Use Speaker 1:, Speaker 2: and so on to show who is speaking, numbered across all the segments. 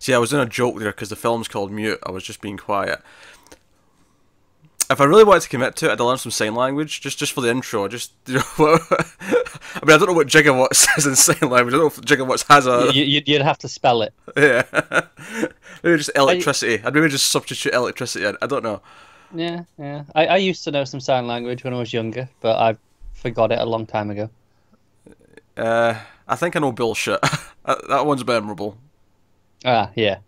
Speaker 1: See, I was in a joke there because the film's called Mute. I was just being quiet. If I really wanted to commit to it, I'd learn some sign language just for the intro. Just I mean, I don't know what Jigowatts says in sign language. I don't know if Jigowatts has a.
Speaker 2: You'd have to spell it.
Speaker 1: Yeah, maybe just electricity. I'd maybe just substitute electricity. I don't know.
Speaker 2: Yeah, yeah. I used to know some sign language when I was younger, but I forgot it a long time ago.
Speaker 1: I think I know bullshit. That one's memorable.
Speaker 2: Ah, yeah.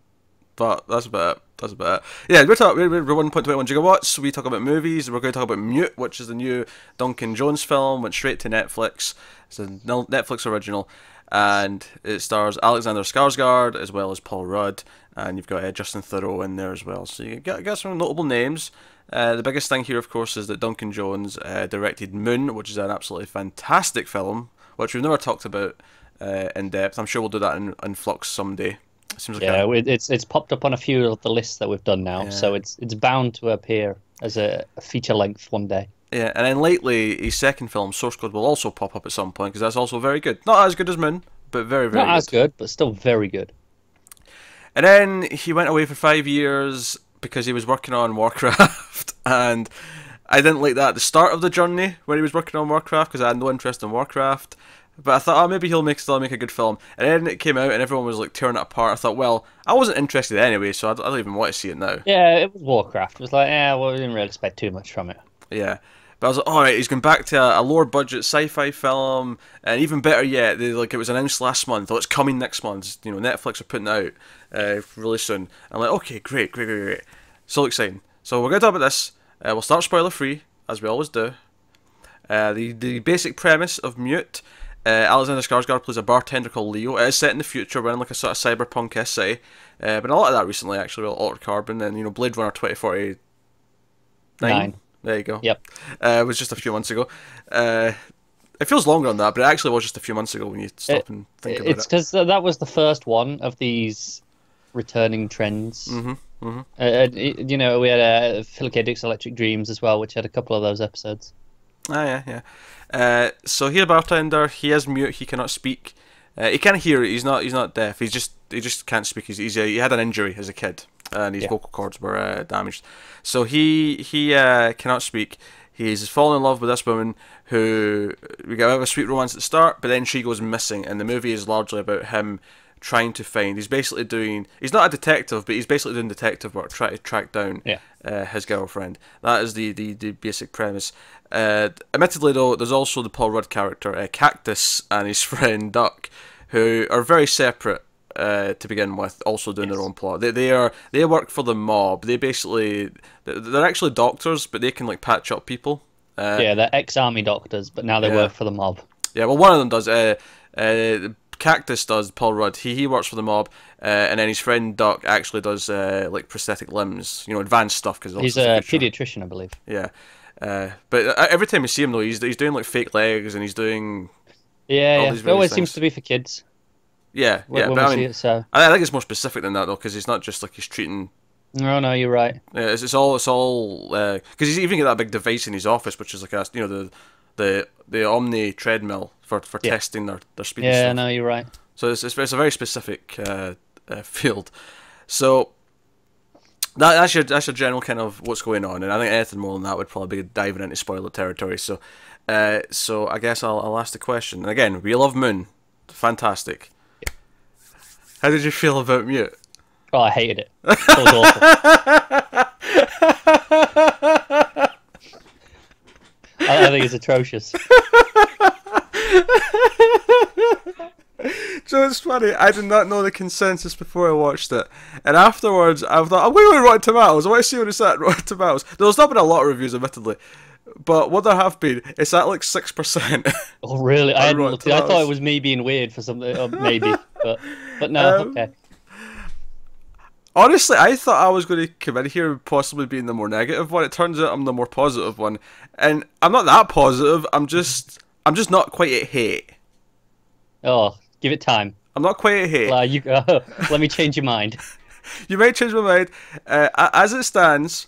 Speaker 1: But that's about it. That's about it. Yeah, we're 1.21 gigawatts. We talk about movies. We're going to talk about Mute, which is the new Duncan Jones film. Went straight to Netflix. It's a Netflix original, and it stars Alexander Skarsgård as well as Paul Rudd, and you've got Justin Theroux in there as well. So you got some notable names. The biggest thing here, of course, is that Duncan Jones directed Moon, which is an absolutely fantastic film, which we've never talked about in depth. I'm sure we'll do that in Flux someday. Seems like
Speaker 2: it's popped up on a few of the lists that we've done now, so it's bound to appear as a feature length one day.
Speaker 1: Yeah, and then lately his second film, Source Code, will also pop up at some point because that's also very good. Not as good as Moon, but very good.
Speaker 2: Not as good, but still very good.
Speaker 1: And then he went away for 5 years because he was working on Warcraft, and I didn't like that at the start of the journey when he was working on Warcraft because I had no interest in Warcraft. But I thought, oh, maybe he'll still make a good film. And then it came out and everyone was like tearing it apart. I thought, well, I wasn't interested anyway, so I don't even want to see it now.
Speaker 2: Yeah, it was Warcraft. It was like, well, we didn't really expect too much from it.
Speaker 1: Yeah. But I was like, alright, he's going back to a lower budget sci-fi film, and even better yet, it was announced last month, it's coming next month. You know, Netflix are putting it out really soon. I'm like, okay, great. So exciting. So we're going to talk about this. We'll start spoiler free, as we always do. The basic premise of Mute. Alexander Skarsgård plays a bartender called Leo. It is set in the future, we're in like a sort of cyberpunk essay. But a lot of that recently, actually, with Altered Carbon and Blade Runner 2049. There you go.
Speaker 2: Yep.
Speaker 1: It was just a few months ago. It feels longer than that, but it actually was just a few months ago when you stop and think about it.
Speaker 2: It's because that was the first one of these returning trends. We had Philip K. Dick's Electric Dreams as well, which had a couple of those episodes.
Speaker 1: Ah, yeah. So he's a bartender. He is mute. He cannot speak. He can hear. He's not deaf. He just can't speak. He had an injury as a kid, and his vocal cords were damaged. So he cannot speak. He's fallen in love with this woman who we get a sweet romance at the start, but then she goes missing, and the movie is largely about him trying to find. He's not a detective, but he's basically doing detective work, trying to track down his girlfriend. That is the basic premise. Admittedly, though, there's also the Paul Rudd character, Cactus, and his friend Duck, who are very separate to begin with, also doing their own plot. They work for the mob. They're actually doctors, but they can like patch up people.
Speaker 2: They're ex-army doctors, but now they work for the mob. Yeah,
Speaker 1: well, one of them does. Cactus does, Paul Rudd. He works for the mob, and then his friend Duck actually does like prosthetic limbs, advanced stuff. Cause
Speaker 2: he's a pediatrician, I believe.
Speaker 1: Yeah, but every time you see him though, he's doing like fake legs, and he's doing
Speaker 2: it always seems to be for kids.
Speaker 1: Yeah,
Speaker 2: when
Speaker 1: but
Speaker 2: we see it, so.
Speaker 1: I think it's more specific than that though, because it's not just like he's treating.
Speaker 2: No, you're right.
Speaker 1: Yeah, it's all because he's even got that big device in his office, which is like the Omni treadmill for testing their speed.
Speaker 2: Yeah,
Speaker 1: and stuff.
Speaker 2: no, you're right.
Speaker 1: So it's a very specific field. So that's your general kind of what's going on, and I think anything more than that would probably be diving into spoiler territory. So I guess I'll ask the question. And again, we love Moon, fantastic. Yeah. How did you feel about Mute?
Speaker 2: Oh, I hated it. It was awful. I think it's atrocious.
Speaker 1: So it's funny, I did not know the consensus before I watched it, and afterwards I thought, I'm going to Rotten Tomatoes, I want to see what it's at Rotten Tomatoes. There's not been a lot of reviews, admittedly, but what there have been, it's at like 6%.
Speaker 2: Oh really? I thought it was me being weird for something, or maybe, but no, okay.
Speaker 1: Honestly, I thought I was going to come in here possibly being the more negative one. It turns out I'm the more positive one, and I'm not that positive. I'm just not quite at hate.
Speaker 2: Oh, give it time.
Speaker 1: I'm not quite at hate.
Speaker 2: Let me change your mind.
Speaker 1: You might change my mind. As it stands,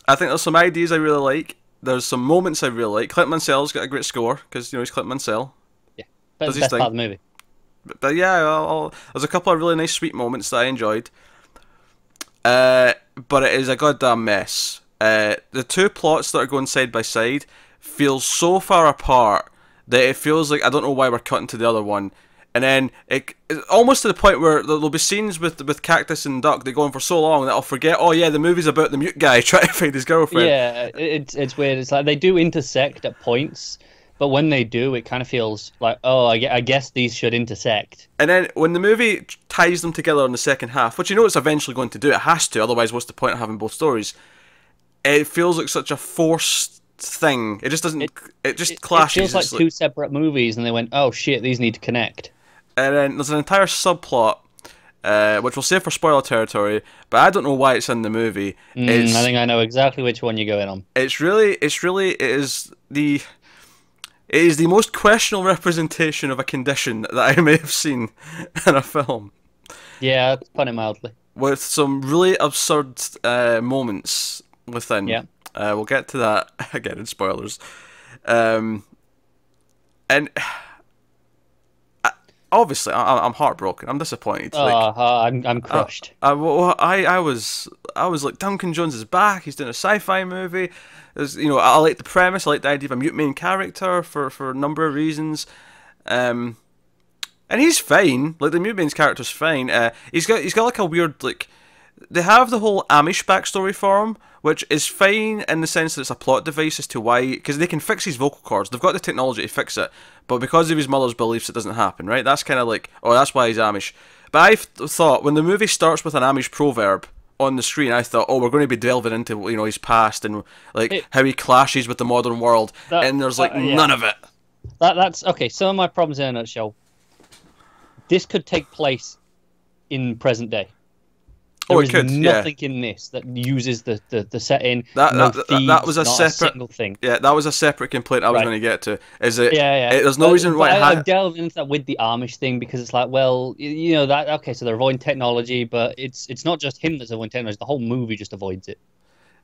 Speaker 1: I think there's some ideas I really like. There's some moments I really like. Clint Mansell's got a great score because he's Clint Mansell.
Speaker 2: Yeah, best part of the movie.
Speaker 1: But yeah, there's a couple of really nice, sweet moments that I enjoyed. but it is a goddamn mess. The two plots that are going side by side feel so far apart that it feels like I don't know why we're cutting to the other one. And then it's almost to the point where there'll be scenes with Cactus and Duck that go on for so long that I'll forget, oh yeah, the movie's about the mute guy trying to find his girlfriend.
Speaker 2: Yeah, it's weird. It's like they do intersect at points, but when they do, it kind of feels like, oh, I guess these should intersect.
Speaker 1: And then when the movie ties them together in the second half, which you know it's eventually going to do, it has to, otherwise what's the point of having both stories? It feels like such a forced thing. It just doesn't. It just clashes.
Speaker 2: It feels like two separate movies, and they went, oh shit, these need to connect.
Speaker 1: And then there's an entire subplot, which we'll save for spoiler territory, but I don't know why it's in the movie.
Speaker 2: I think I know exactly which one you're going on.
Speaker 1: It is the most questionable representation of a condition that I may have seen in a film.
Speaker 2: Yeah, to put it mildly.
Speaker 1: With some really absurd moments within.
Speaker 2: Yeah.
Speaker 1: We'll get to that again in spoilers. And obviously, I'm heartbroken. I'm disappointed.
Speaker 2: I'm crushed.
Speaker 1: I was like, Duncan Jones is back. He's doing a sci-fi movie. I like the premise. I like the idea of a mute main character for a number of reasons. And he's fine. Like the mute main's character's fine. He's got like a weird like. They have the whole Amish backstory for him, which is fine in the sense that it's a plot device as to why, because they can fix his vocal cords. They've got the technology to fix it, but because of his mother's beliefs, it doesn't happen, right? That's kind of like, oh, that's why he's Amish. But I thought when the movie starts with an Amish proverb on the screen, I thought, oh, we're going to be delving into his past and like how he clashes with the modern world, and there's like none of it.
Speaker 2: That's okay. Some of my problems in a nutshell. This could take place in present day. There is nothing in this that uses the setting.
Speaker 1: That was a separate
Speaker 2: single thing.
Speaker 1: Yeah, that was a separate complaint I was going to get to. Is it?
Speaker 2: Yeah.
Speaker 1: There's no reason why.
Speaker 2: I delved into that with the Amish thing because it's like, well, that okay, so they're avoiding technology, but it's not just him that's avoiding technology. The whole movie just avoids it.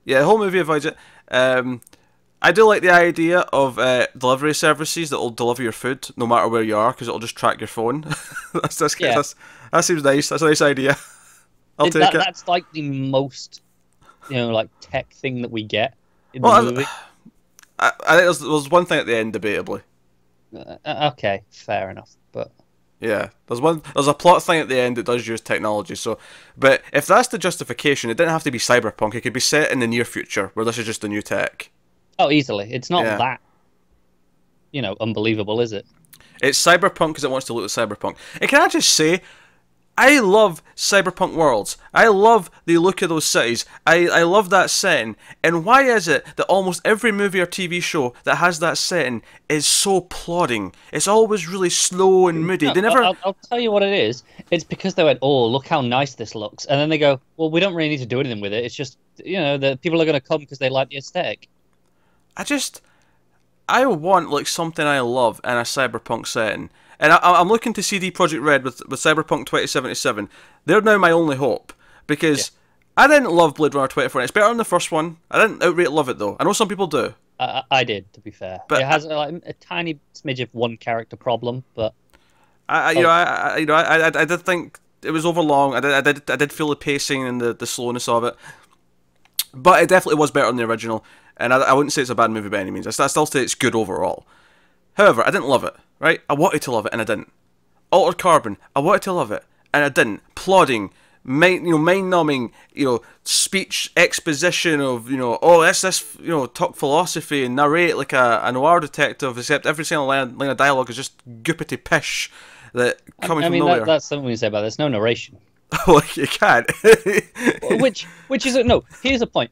Speaker 1: Yeah, the whole movie avoids it. I do like the idea of delivery services that will deliver your food no matter where you are because it'll just track your phone. That seems nice. That's a nice idea. I'll take it.
Speaker 2: That's like the most, like tech thing that we get in the movie.
Speaker 1: I think there's one thing at the end, debatably.
Speaker 2: Okay, fair enough, but
Speaker 1: yeah, there's a plot thing at the end that does use technology. So, but if that's the justification, it didn't have to be cyberpunk. It could be set in the near future where this is just the new tech.
Speaker 2: Oh, easily. It's not that, unbelievable, is it?
Speaker 1: It's cyberpunk because it wants to look at cyberpunk. And can I just say, I love cyberpunk worlds. I love the look of those cities. I love that setting. And why is it that almost every movie or TV show that has that setting is so plodding? It's always really slow and moody.
Speaker 2: I'll tell you what it is. It's because they went, oh, look how nice this looks. And then they go, well, we don't really need to do anything with it. It's just, the people are going to come because they like the aesthetic.
Speaker 1: I want like something I love in a cyberpunk setting. And I'm looking to CD Projekt Red with Cyberpunk 2077. They're now my only hope. Because I didn't love Blade Runner 2049. It's better than the first one. I didn't outright love it, though. I know some people do.
Speaker 2: I did, to be fair. But it has a tiny smidge of one character problem, but...
Speaker 1: I did think it was overlong. I did feel the pacing and the slowness of it. But it definitely was better than the original. And I wouldn't say it's a bad movie by any means. I still say it's good overall. However, I didn't love it. Right? I wanted to love it, and I didn't. Altered Carbon, I wanted to love it, and I didn't. Plodding, mind-numbing, speech exposition of, let's talk philosophy and narrate like a noir detective, except every single line of dialogue is just goopity pish that coming from nowhere.
Speaker 2: That's something we say about this. No narration.
Speaker 1: Well, you can't.
Speaker 2: which is no. Here's a point.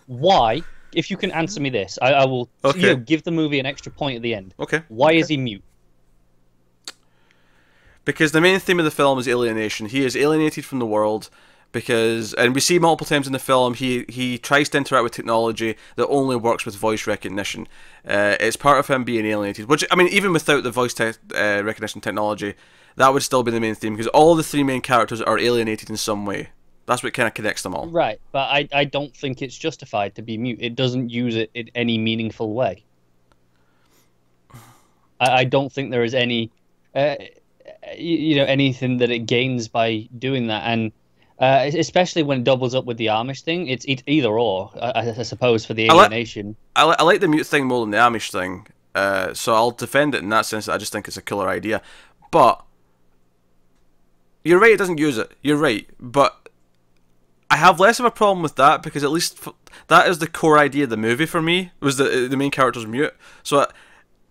Speaker 2: Why? If you can answer me this, I will give the movie an extra point at the end.
Speaker 1: Okay.
Speaker 2: Why is he mute?
Speaker 1: Because the main theme of the film is alienation. He is alienated from the world because, and we see multiple times in the film, he tries to interact with technology that only works with voice recognition. It's part of him being alienated, which, I mean, even without the voice recognition technology, that would still be the main theme because all the three main characters are alienated in some way. That's what kind of connects them all.
Speaker 2: Right, but I don't think it's justified to be mute. It doesn't use it in any meaningful way. I don't think there is any... anything that it gains by doing that. And Especially when it doubles up with the Amish thing. It's either or, I suppose, for the
Speaker 1: I, li-
Speaker 2: alienation.
Speaker 1: I like the mute thing more than the Amish thing, so I'll defend it in that sense. That I just think it's a killer idea. But you're right, it doesn't use it. You're right, but I have less of a problem with that because at least that is the core idea of the movie for me. Was the main character's mute, so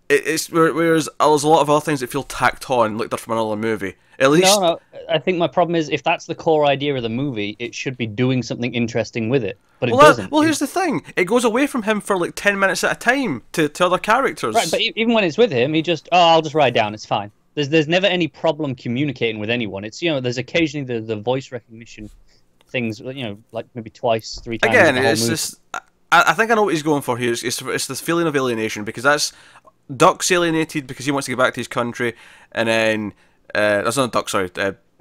Speaker 1: it's whereas there's a lot of other things that feel tacked on, like they're from another movie. At least
Speaker 2: No. I think my problem is if that's the core idea of the movie, it should be doing something interesting with it, but it doesn't.
Speaker 1: Well, here's the thing: it goes away from him for like 10 minutes at a time to other characters.
Speaker 2: Right, but even when it's with him, he just I'll just write down. It's fine. There's never any problem communicating with anyone. It's there's occasionally the voice recognition things, like maybe twice, 3 times.
Speaker 1: Again, it's just I think I know what he's going for here. It's this feeling of alienation because that's Duck's alienated because he wants to get back to his country, and then that's not Duck, sorry,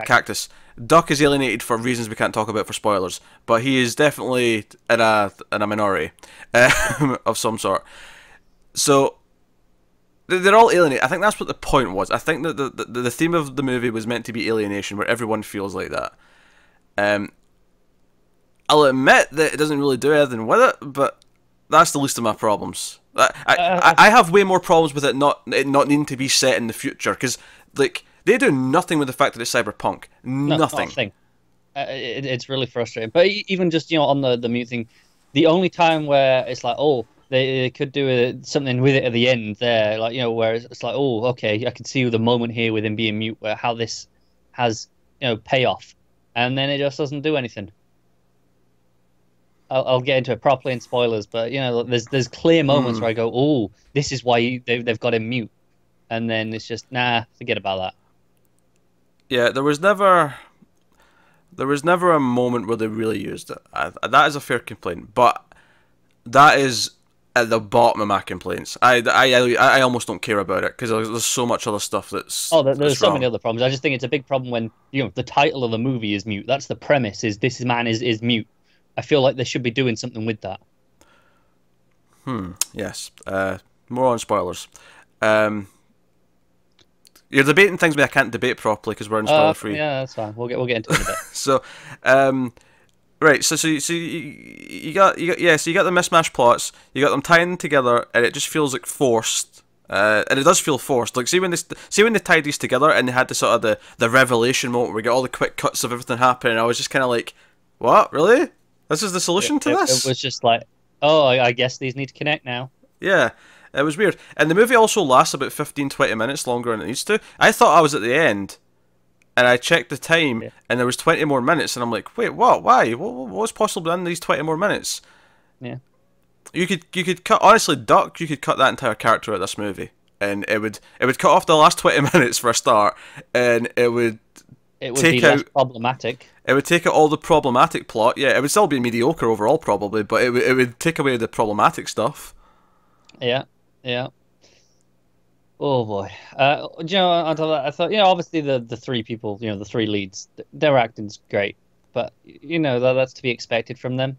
Speaker 1: Cactus. Duck is alienated for reasons we can't talk about for spoilers, but he is definitely in a minority of some sort. So they're all alienated. I think that's what the point was. I think that the theme of the movie was meant to be alienation, where everyone feels like that. I'll admit that it doesn't really do anything with it, but that's the least of my problems. I have way more problems with it not needing to be set in the future, because like they do nothing with the fact that it's cyberpunk. Nothing.
Speaker 2: Not a thing. It's really frustrating. But even just on the mute thing, the only time where it's like, oh, they could do something with it at the end there, like where it's like, oh, okay, I can see the moment here with him being mute, where how this has payoff, and then it just doesn't do anything. I'll get into it properly in spoilers, but there's clear moments where I go, oh, this is why they've got him mute, and then it's just forget about that.
Speaker 1: Yeah, there was never a moment where they really used it. That is a fair complaint, but that is at the bottom of my complaints. I almost don't care about it because there's so much other stuff that's
Speaker 2: there's so many other problems. I just think it's a big problem when the title of the movie is mute. That's the premise. Is this man is mute. I feel like they should be doing something with that.
Speaker 1: Yes. More on spoilers. You're debating things but I can't debate properly because we're in spoiler free.
Speaker 2: Yeah, that's fine. We'll get into it in a bit.
Speaker 1: So, right. So you got the mismatched plots. You got them tying together, and it just feels like forced. And it does feel forced. Like see when they tied these together and they had the sort of the revelation moment where we get all the quick cuts of everything happening. I was just kind of like, what? Really? This is the solution to this?
Speaker 2: It was just like, oh, I guess these need to connect now.
Speaker 1: Yeah, it was weird. And the movie also lasts about 15-20 minutes longer than it needs to. I thought I was at the end, and I checked the time, and there was 20 more minutes, and I'm like, wait, what? Why? What's possible in these 20 more minutes?
Speaker 2: Yeah.
Speaker 1: You could cut, honestly, Duck, you could cut that entire character out of this movie, and it would cut off the last 20 minutes for a start, and it would
Speaker 2: be less problematic.
Speaker 1: It would take out all the problematic plot. Yeah, it would still be mediocre overall, probably, but it would take away the problematic stuff.
Speaker 2: Yeah. Oh boy. On top of that, I thought, obviously the three people, the three leads, their acting's great, but that's to be expected from them.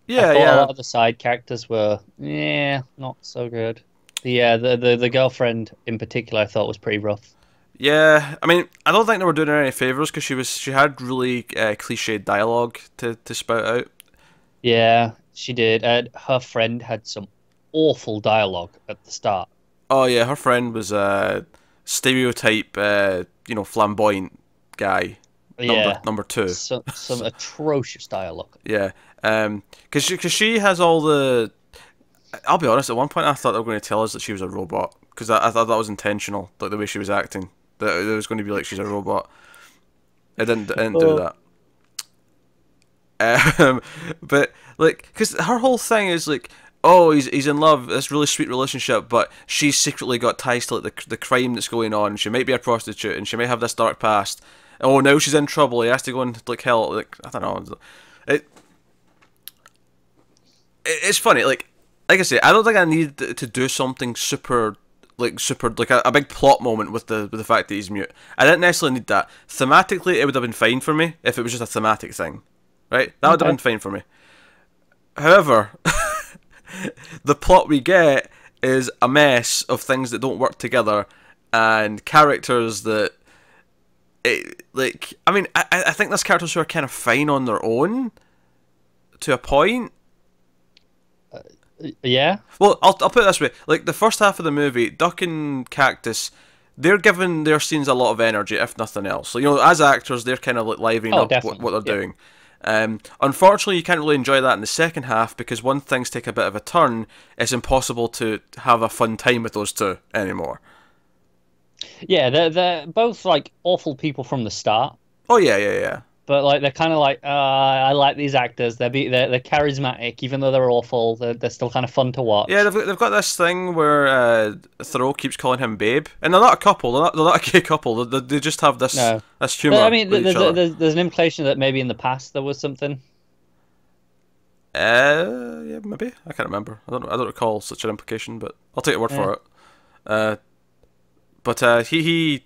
Speaker 1: Yeah,
Speaker 2: a lot of the side characters were, not so good. The girlfriend in particular, I thought was pretty rough.
Speaker 1: Yeah, I mean, I don't think they were doing her any favors because she had really cliched dialogue to spout out.
Speaker 2: Yeah, she did. Her friend had some awful dialogue at the start.
Speaker 1: Oh yeah, her friend was a stereotype, flamboyant guy. Number two.
Speaker 2: Some atrocious dialogue.
Speaker 1: Yeah, because she has all the. I'll be honest. At one point, I thought they were going to tell us that she was a robot because I thought that was intentional, like the way she was acting. That it was going to be like she's a robot. It didn't do that. But like, because her whole thing is like, oh, he's in love, this really sweet relationship, but she's secretly got ties to like the crime that's going on. She might be a prostitute, and she may have this dark past. Oh, now she's in trouble. He has to go and like hell. Like I don't know. It's funny. Like I say, I don't think I need to do something super like a big plot moment with the fact that he's mute. I didn't necessarily need that. Thematically, it would have been fine for me if it was just a thematic thing, right? That would have been fine for me. However, the plot we get is a mess of things that don't work together and characters that I mean, I think there's characters who are kind of fine on their own to a point.
Speaker 2: Yeah.
Speaker 1: Well, I'll put it this way: like the first half of the movie, Duck and Cactus, they're giving their scenes a lot of energy, if nothing else. So, you know, as actors, they're kind of like livening up what they're doing. Unfortunately, you can't really enjoy that in the second half because when things take a bit of a turn, it's impossible to have a fun time with those two anymore.
Speaker 2: Yeah, they're both like awful people from the start.
Speaker 1: Oh yeah.
Speaker 2: But like they're kind of like, I like these actors. They're charismatic, even though they're awful. They're still kind of fun to watch.
Speaker 1: Yeah, they've got this thing where Theroux keeps calling him Babe, and they're not a couple. They're not a gay couple. They just have this humor.
Speaker 2: I mean,
Speaker 1: with each other.
Speaker 2: there's an implication that maybe in the past there was something.
Speaker 1: Yeah, maybe. I can't remember. I don't recall such an implication, but I'll take your word for it. But he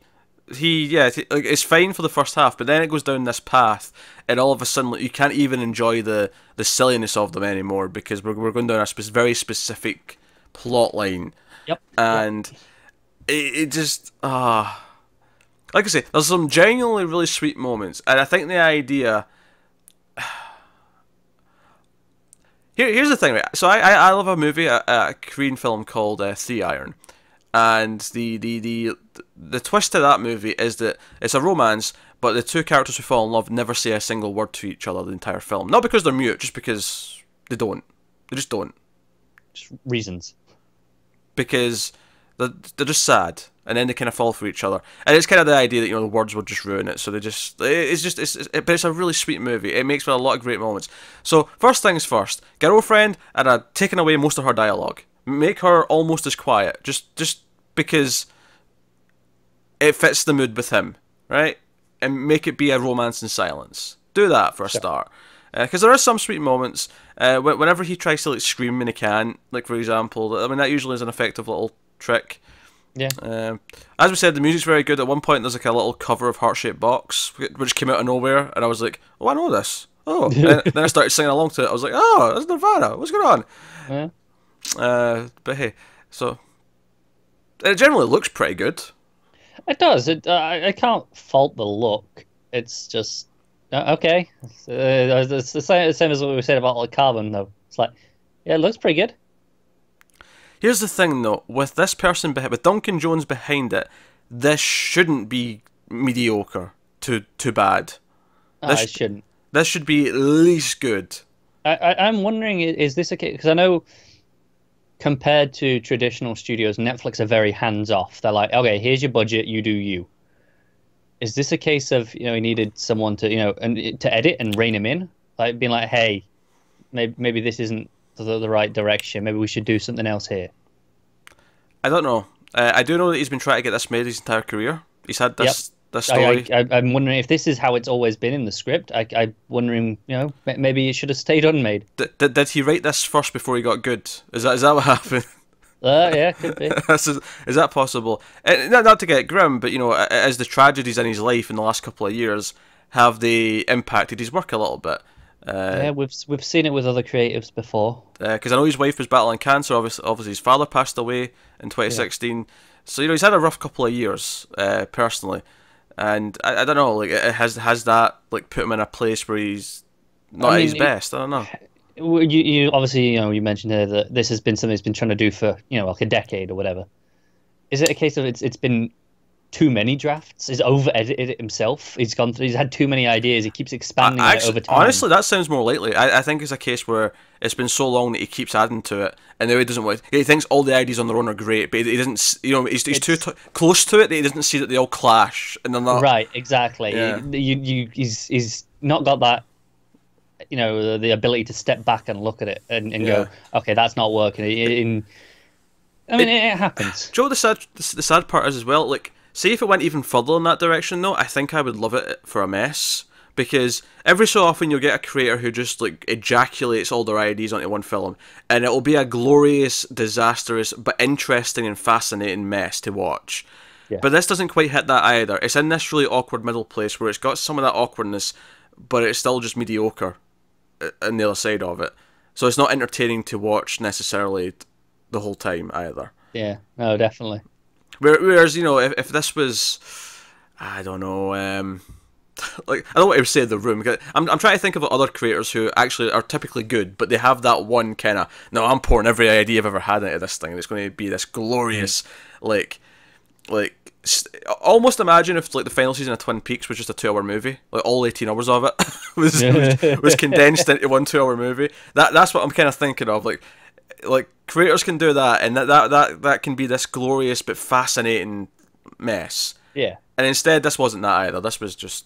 Speaker 1: like, it's fine for the first half, but then it goes down this path, and all of a sudden, like, you can't even enjoy the silliness of them anymore because we're going down a very specific plot line.
Speaker 2: Yep.
Speaker 1: And it just like I say, there's some genuinely really sweet moments, and I think the idea. Here's the thing, right? So I love a movie, a Korean film called Three Iron. And the twist to that movie is that it's a romance, but the two characters who fall in love never say a single word to each other the entire film. Not because they're mute, just because they don't. They just don't.
Speaker 2: Just reasons.
Speaker 1: Because they're just sad, and then they kind of fall for each other. And it's kind of the idea that, you know, the words would just ruin it. So they just but it's a really sweet movie. It makes for a lot of great moments. So first things first, girlfriend, and I've taken away most of her dialogue. Make her almost as quiet, just because it fits the mood with him, right? And make it be a romance in silence. Do that for a start, because there are some sweet moments. Whenever he tries to like scream and he can't, like for example, I mean that usually is an effective little trick.
Speaker 2: Yeah.
Speaker 1: As we said, the music's very good. At one point, there's like a little cover of Heart Shaped Box, which came out of nowhere, and I was like, "Oh, I know this." Oh, and then I started singing along to it. I was like, "Oh, that's Nirvana. What's going on?"
Speaker 2: Yeah.
Speaker 1: But hey, so it generally looks pretty good.
Speaker 2: It does. I can't fault the look. It's just okay. It's the same as what we said about like Carbon, though. It's like, yeah, it looks pretty good.
Speaker 1: Here's the thing, though, with this person with Duncan Jones behind it, this shouldn't be mediocre to bad.
Speaker 2: It shouldn't.
Speaker 1: This should be at least good.
Speaker 2: I'm wondering, is this a case? Because I know, compared to traditional studios, Netflix are very hands-off. They're like, okay, here's your budget, you do you. Is this a case of, you know, he needed someone to, you know, and to edit and rein him in? Like, being like, hey, maybe this isn't the right direction. Maybe we should do something else here.
Speaker 1: I don't know. I do know that he's been trying to get this made his entire career. He's had this story.
Speaker 2: I'm wondering if this is how it's always been in the script. I'm wondering, you know, maybe it should have stayed unmade.
Speaker 1: Did he write this first before he got good? Is that what happened?
Speaker 2: Yeah, could be.
Speaker 1: Is that possible? Not to get grim, but, you know, as the tragedies in his life in the last couple of years, have they impacted his work a little bit?
Speaker 2: Yeah, we've seen it with other creatives before.
Speaker 1: Because I know his wife was battling cancer. Obviously, his father passed away in 2016. Yeah. So, you know, he's had a rough couple of years, personally. And I don't know, like, has that like put him in a place where he's not at his best? I don't know.
Speaker 2: You obviously, you know, you mentioned here that this has been something he's been trying to do for, you know, like a decade or whatever. Is it a case of it's been too many drafts? He's over edited it himself. He's had too many ideas. He keeps expanding it over time.
Speaker 1: Honestly, that sounds more likely. I think it's a case where it's been so long that he keeps adding to it, and now he doesn't want. He thinks all the ideas on their own are great, but he doesn't. You know, he's too close to it that he doesn't see that they all clash, and they're not.
Speaker 2: Right, exactly.
Speaker 1: Yeah.
Speaker 2: He's not got that. You know, the ability to step back and look at it and go, okay, that's not working. It happens.
Speaker 1: Joe, the sad part is as well, like, say if it went even further in that direction, though, I think I would love it for a mess. Because every so often you'll get a creator who just, like, ejaculates all their ideas onto one film, and it'll be a glorious, disastrous, but interesting and fascinating mess to watch. Yeah. But this doesn't quite hit that either. It's in this really awkward middle place where it's got some of that awkwardness, but it's still just mediocre on the other side of it. So it's not entertaining to watch necessarily the whole time either.
Speaker 2: Yeah, no, definitely.
Speaker 1: Whereas, you know, if this was, I don't know. Like, I don't want to say the room. I'm trying to think of other creators who actually are typically good, but they have that one kind of, no, I'm pouring every idea I've ever had into this thing, and it's going to be this glorious, like almost imagine if like the final season of Twin Peaks was just a 2-hour movie, like all 18 hours of it was condensed into one 2-hour movie. That's what I'm kind of thinking of. Like creators can do that, and that can be this glorious but fascinating mess.
Speaker 2: Yeah.
Speaker 1: And instead, this wasn't that either. This was just,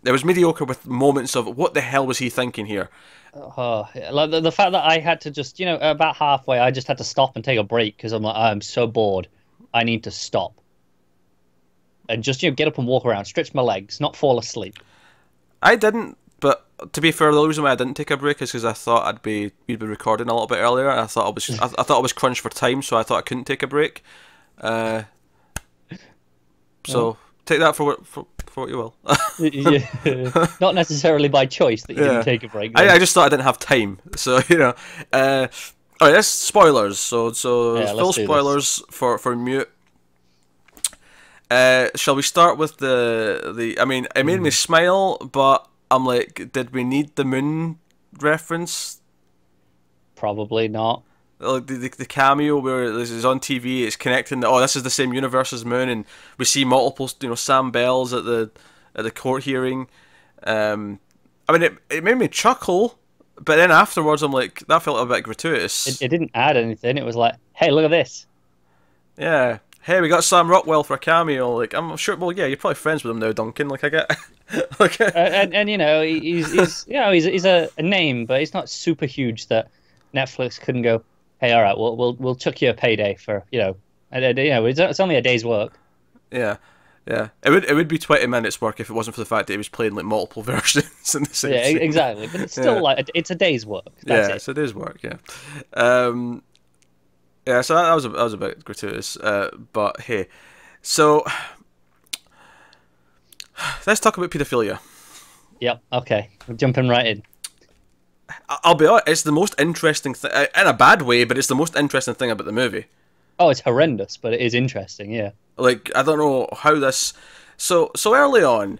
Speaker 1: it was mediocre with moments of what the hell was he thinking here.
Speaker 2: Oh, yeah. Like the fact that I had to just, about halfway, I just had to stop and take a break because I'm like, I'm so bored. I need to stop. And just, get up and walk around, stretch my legs, not fall asleep.
Speaker 1: I didn't, but to be fair, the only reason why I didn't take a break is because I thought we'd be recording a little bit earlier. And I thought I thought I was crunched for time, so I thought I couldn't take a break. So take that for what you will.
Speaker 2: Yeah. Not necessarily by choice that you didn't take a break.
Speaker 1: I just thought I didn't have time, so all right, that's spoilers. So full spoilers for Mute. Shall we start with the? I mean, it made me smile, but I'm like, did we need the moon reference?
Speaker 2: Probably not.
Speaker 1: Like the cameo where this is on TV, it's connecting. This is the same universe as Moon, and we see multiple, Sam Bells at the court hearing. I mean, it made me chuckle, but then afterwards, I'm like, that felt a bit gratuitous.
Speaker 2: It didn't add anything. It was like, hey, look at this.
Speaker 1: Yeah. Hey, we got Sam Rockwell for a cameo. Like, I'm sure. Well, yeah, you're probably friends with him now, Duncan. Like, I get. Okay.
Speaker 2: And he's a name, but he's not super huge that Netflix couldn't go, hey, all right, we'll chuck you a payday for it's only a day's work.
Speaker 1: Yeah. It would be 20 minutes work if it wasn't for the fact that he was playing like multiple versions in the same scene.
Speaker 2: Exactly. But it's still it's a day's work.
Speaker 1: It's a day's work. Yeah. Yeah. So that was a bit gratuitous. But hey, so let's talk about paedophilia.
Speaker 2: Yep. Okay. We're jumping right in.
Speaker 1: I'll be honest, it's the most interesting thing, in a bad way, but it's the most interesting thing about the movie.
Speaker 2: Oh, it's horrendous, but it is interesting, yeah.
Speaker 1: Like, I don't know how this... So early on,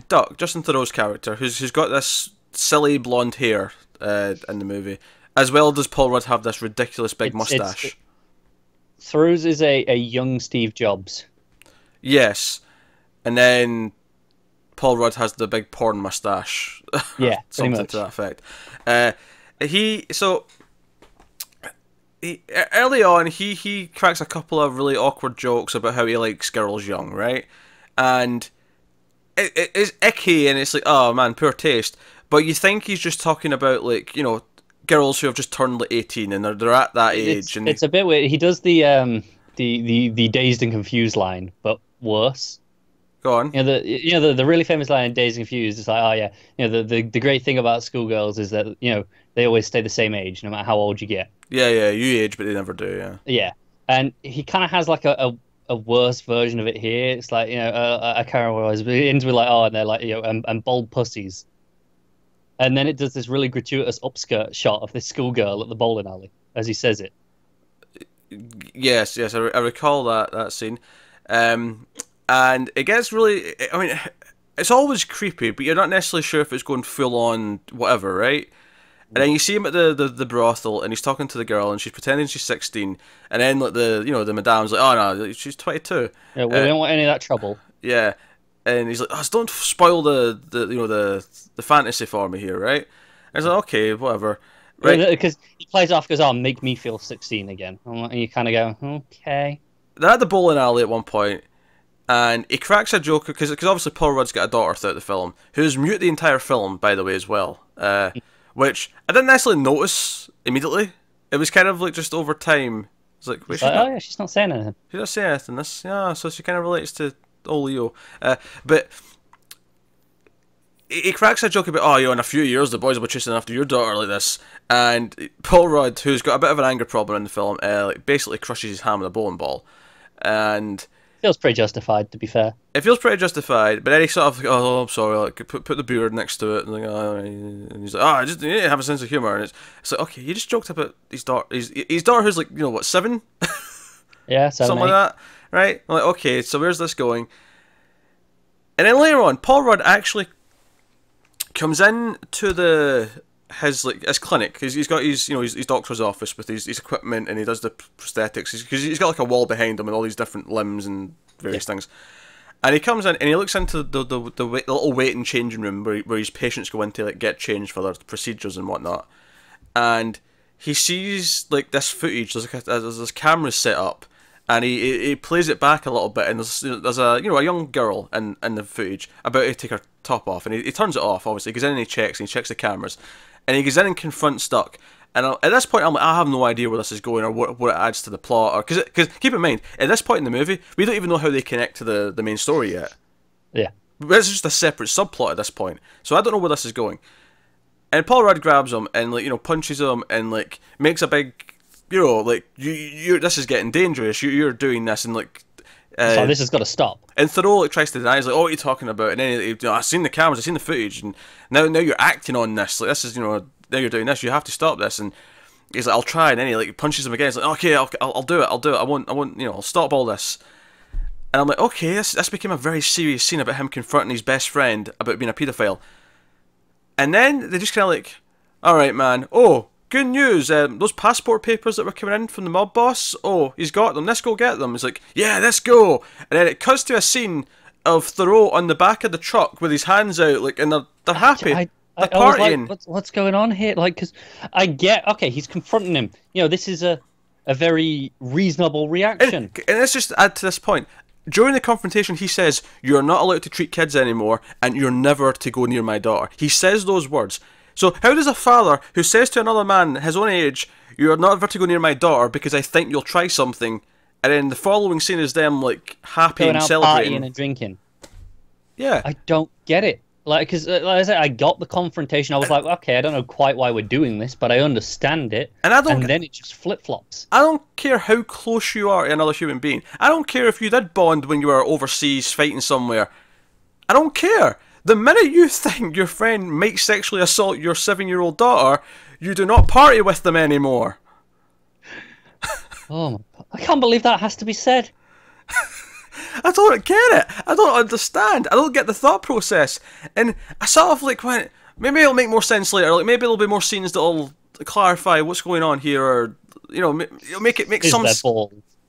Speaker 1: Duck, Justin Theroux's character, who's got this silly blonde hair in the movie, as well does Paul Rudd have this ridiculous big mustache.
Speaker 2: Theroux is a young Steve Jobs.
Speaker 1: Yes. And then Paul Rudd has the big porn mustache.
Speaker 2: Yeah,
Speaker 1: something to that effect. Early on, he cracks a couple of really awkward jokes about how he likes girls young, right? And it's icky, and it's like, oh man, poor taste. But you think he's just talking about, like, girls who have just turned like 18 and they're at that age.
Speaker 2: It's a bit weird. He does the Dazed and Confused line, but worse.
Speaker 1: Go on.
Speaker 2: The really famous line in Dazed and Confused is like, oh yeah, the great thing about schoolgirls is that they always stay the same age no matter how old you get.
Speaker 1: Yeah, you age, but they never do. Yeah.
Speaker 2: Yeah, and he kind of has like a worse version of it here. It's like I can't remember what it was, but it ends with like, oh, and they're like and bald pussies, and then it does this really gratuitous upskirt shot of this schoolgirl at the bowling alley as he says it.
Speaker 1: Yes, I recall that scene. And it gets really... I mean, it's always creepy, but you're not necessarily sure if it's going full on whatever, right? And then you see him at the brothel, and he's talking to the girl, and she's pretending she's 16. And then like the madame's like, oh no, she's 22.
Speaker 2: Yeah, we don't want any of that trouble.
Speaker 1: Yeah, and he's like, oh, don't spoil the fantasy for me here, right? And he's like, okay, whatever. Right?
Speaker 2: Because he plays off, goes, oh, make me feel 16 again. And you kind of go, okay.
Speaker 1: They're at the bowling alley at one point. And he cracks a joke, because obviously Paul Rudd's got a daughter throughout the film, who's mute the entire film, by the way, as well. Which I didn't necessarily notice immediately. It was kind of like just over time. It's like, wait,
Speaker 2: yeah, she's not saying anything.
Speaker 1: She's not saying anything. So she kind of relates to old Leo. But he cracks a joke about, in a few years the boys will be chasing after your daughter like this. And Paul Rudd, who's got a bit of an anger problem in the film, basically crushes his hand with a bowling ball. And...
Speaker 2: feels pretty justified, to be fair.
Speaker 1: It feels pretty justified, but then he sort of like, oh, I'm sorry, like put the beard next to it, and like, and he's like, I just need to have a sense of humor, and it's like, okay, you just joked about his daughter, his daughter who's like, what, 7?
Speaker 2: Yeah, 7,
Speaker 1: something
Speaker 2: 8.
Speaker 1: like that, right? I'm like, okay, so where's this going? And then later on, Paul Rudd actually comes in to his clinic, because he's got his doctor's office with his equipment, and he does the prosthetics, because he's got like a wall behind him and all these different limbs and various things. And he comes in and he looks into the little waiting changing room where his patients go in to like get changed for their procedures and whatnot. And he sees like this footage. There's this camera set up, and he plays it back a little bit. And there's a young girl in the footage about to take her top off, and he turns it off. Obviously, he goes in and he checks the cameras, and he goes in and confronts Duck. And at this point, I'm like, I have no idea where this is going or what it adds to the plot. Or because keep in mind, at this point in the movie, we don't even know how they connect to the main story yet.
Speaker 2: Yeah.
Speaker 1: It's just a separate subplot at this point. So I don't know where this is going. And Paul Rudd grabs him and punches him and like makes a big, like you this is getting dangerous. You're doing this and like.
Speaker 2: So this has got to stop.
Speaker 1: And Theroux like tries to deny. He's like, "Oh, what are you talking about?" And then I've seen the cameras, I've seen the footage, and now you're acting on this. Like this is now you're doing this. You have to stop this. And he's like, "I'll try." And then he like punches him again. He's like, "Okay, I'll do it. I'll do it. I won't. I'll stop all this." And I'm like, "Okay, this became a very serious scene about him confronting his best friend about being a paedophile." And then they just kind of like, "All right, man. Oh, good news. Those passport papers that were coming in from the mob boss. Oh, he's got them. Let's go get them." He's like, "Yeah, let's go." And then it cuts to a scene of Theroux on the back of the truck with his hands out, like, and they're happy. They're partying.
Speaker 2: Like, what's going on here? Like, because I get, okay, he's confronting him. This is a very reasonable reaction.
Speaker 1: And let's just add to this point. During the confrontation, he says, "You're not allowed to treat kids anymore, and you're never to go near my daughter." He says those words. So how does a father who says to another man his own age, "You're not ever to go near my daughter because I think you'll try something," and then the following scene is them like happy
Speaker 2: going
Speaker 1: and
Speaker 2: out
Speaker 1: celebrating
Speaker 2: partying and drinking?
Speaker 1: Yeah,
Speaker 2: I don't get it. Like, because like I said, I got the confrontation. I was like, okay, I don't know quite why we're doing this, but I understand it. And then it just flip flops.
Speaker 1: I don't care how close you are to another human being. I don't care if you did bond when you were overseas fighting somewhere. I don't care. The minute you think your friend might sexually assault your 7-year-old daughter, you do not party with them anymore.
Speaker 2: Oh my God. I can't believe that has to be said.
Speaker 1: I don't get it. I don't understand. I don't get the thought process. And I sort of like went, maybe it'll make more sense later. Like maybe there'll be more scenes that'll clarify what's going on here, or it'll make it make some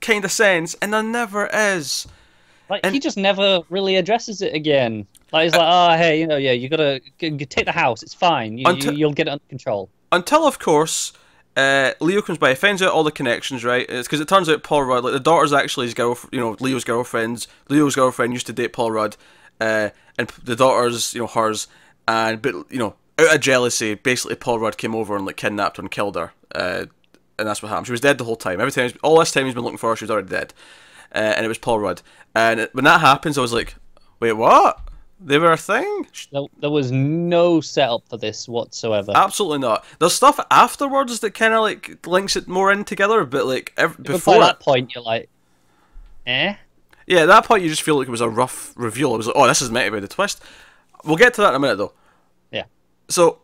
Speaker 1: kind of sense. And there never is.
Speaker 2: Like he just never really addresses it again. Like he's like, oh hey, you gotta take the house. It's fine. You'll get it under control.
Speaker 1: Until of course. Leo comes by, finds out all the connections, right? It's because it turns out Paul Rudd, like the daughter's actually his Leo's girlfriend. Leo's girlfriend used to date Paul Rudd, and the daughter's, hers. But out of jealousy, basically Paul Rudd came over and like kidnapped her and killed her. And that's what happened. She was dead the whole time. All this time he's been looking for her, she was already dead. And it was Paul Rudd. And when that happens, I was like, wait, what? They were a thing?
Speaker 2: There was no setup for this whatsoever.
Speaker 1: Absolutely not. There's stuff afterwards that kind of like links it more in together, but like before
Speaker 2: that point, you're like, eh?
Speaker 1: Yeah, at that point you just feel like it was a rough reveal. It was like, oh, this is meant to be the twist. We'll get to that in a minute though.
Speaker 2: Yeah.
Speaker 1: So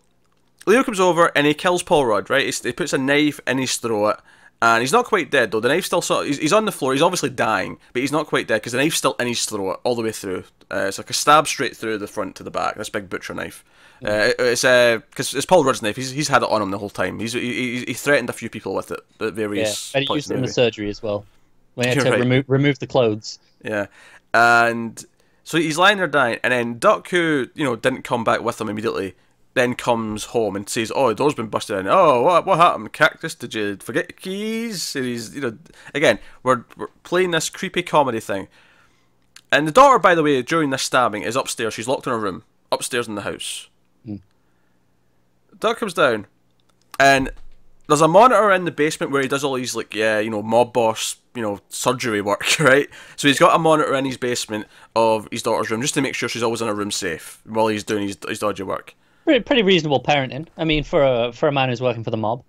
Speaker 1: Leo comes over and he kills Paul Rudd, right? He puts a knife in his throat. And he's not quite dead though. The knife's still he's on the floor. He's obviously dying, but he's not quite dead because the knife's still in his throat all the way through. It's like a stab straight through the front to the back. This big butcher knife. It's because it's Paul Rudd's knife. He's had it on him the whole time. He threatened a few people with it at various
Speaker 2: points. He used it in the surgery as well. When he had to remove the clothes.
Speaker 1: Yeah, and so he's lying there dying, and then Duck, who didn't come back with him immediately, then comes home and says, "Oh, the door's been busted in. Oh, what happened, Cactus? Did you forget your keys?" And he's, again, we're playing this creepy comedy thing. And the daughter, by the way, during this stabbing, is upstairs. She's locked in her room, upstairs in the house. Doug comes down, and there's a monitor in the basement where he does all these, like, mob boss, surgery work, right? So he's got a monitor in his basement of his daughter's room just to make sure she's always in her room safe while he's doing his dodgy work.
Speaker 2: Pretty reasonable parenting. I mean, for a man who's working for the mob.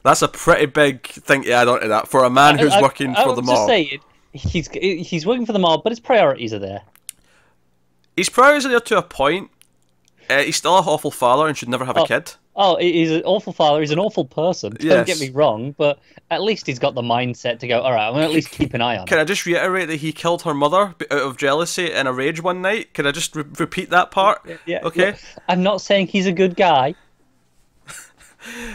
Speaker 1: That's a pretty big thing to add on to that. For a man who's working for the mob.
Speaker 2: Just say he's working for the mob, but his priorities are there.
Speaker 1: His priorities are there to a point. He's still an awful father and should never have a kid.
Speaker 2: Oh, he's an awful father. He's an awful person. Don't get me
Speaker 1: Yes.
Speaker 2: wrong, but at least he's got the mindset to go. All right, I'm gonna at least keep an eye on
Speaker 1: Can
Speaker 2: him.
Speaker 1: I just reiterate that he killed her mother out of jealousy and a rage one night? Can I just repeat that part?
Speaker 2: Yeah, yeah. Look,
Speaker 1: Okay.
Speaker 2: I'm not saying he's a good guy.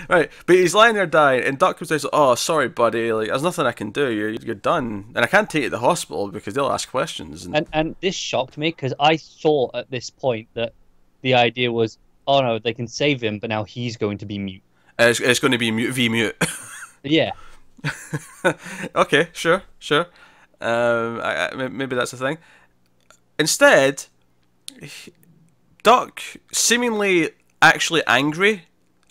Speaker 1: Right, but he's lying there dying, and Doc comes out and says, "Oh, sorry, buddy. Like, there's nothing I can do. You're done, and I can't take you to the hospital because they'll ask questions." And
Speaker 2: And this shocked me because I thought at this point that the idea was, oh no, they can save him, but now he's going to be mute.
Speaker 1: it's going to be mute v mute.
Speaker 2: Yeah,
Speaker 1: Okay, sure, sure. Maybe that's the thing. Instead, Doc, seemingly actually angry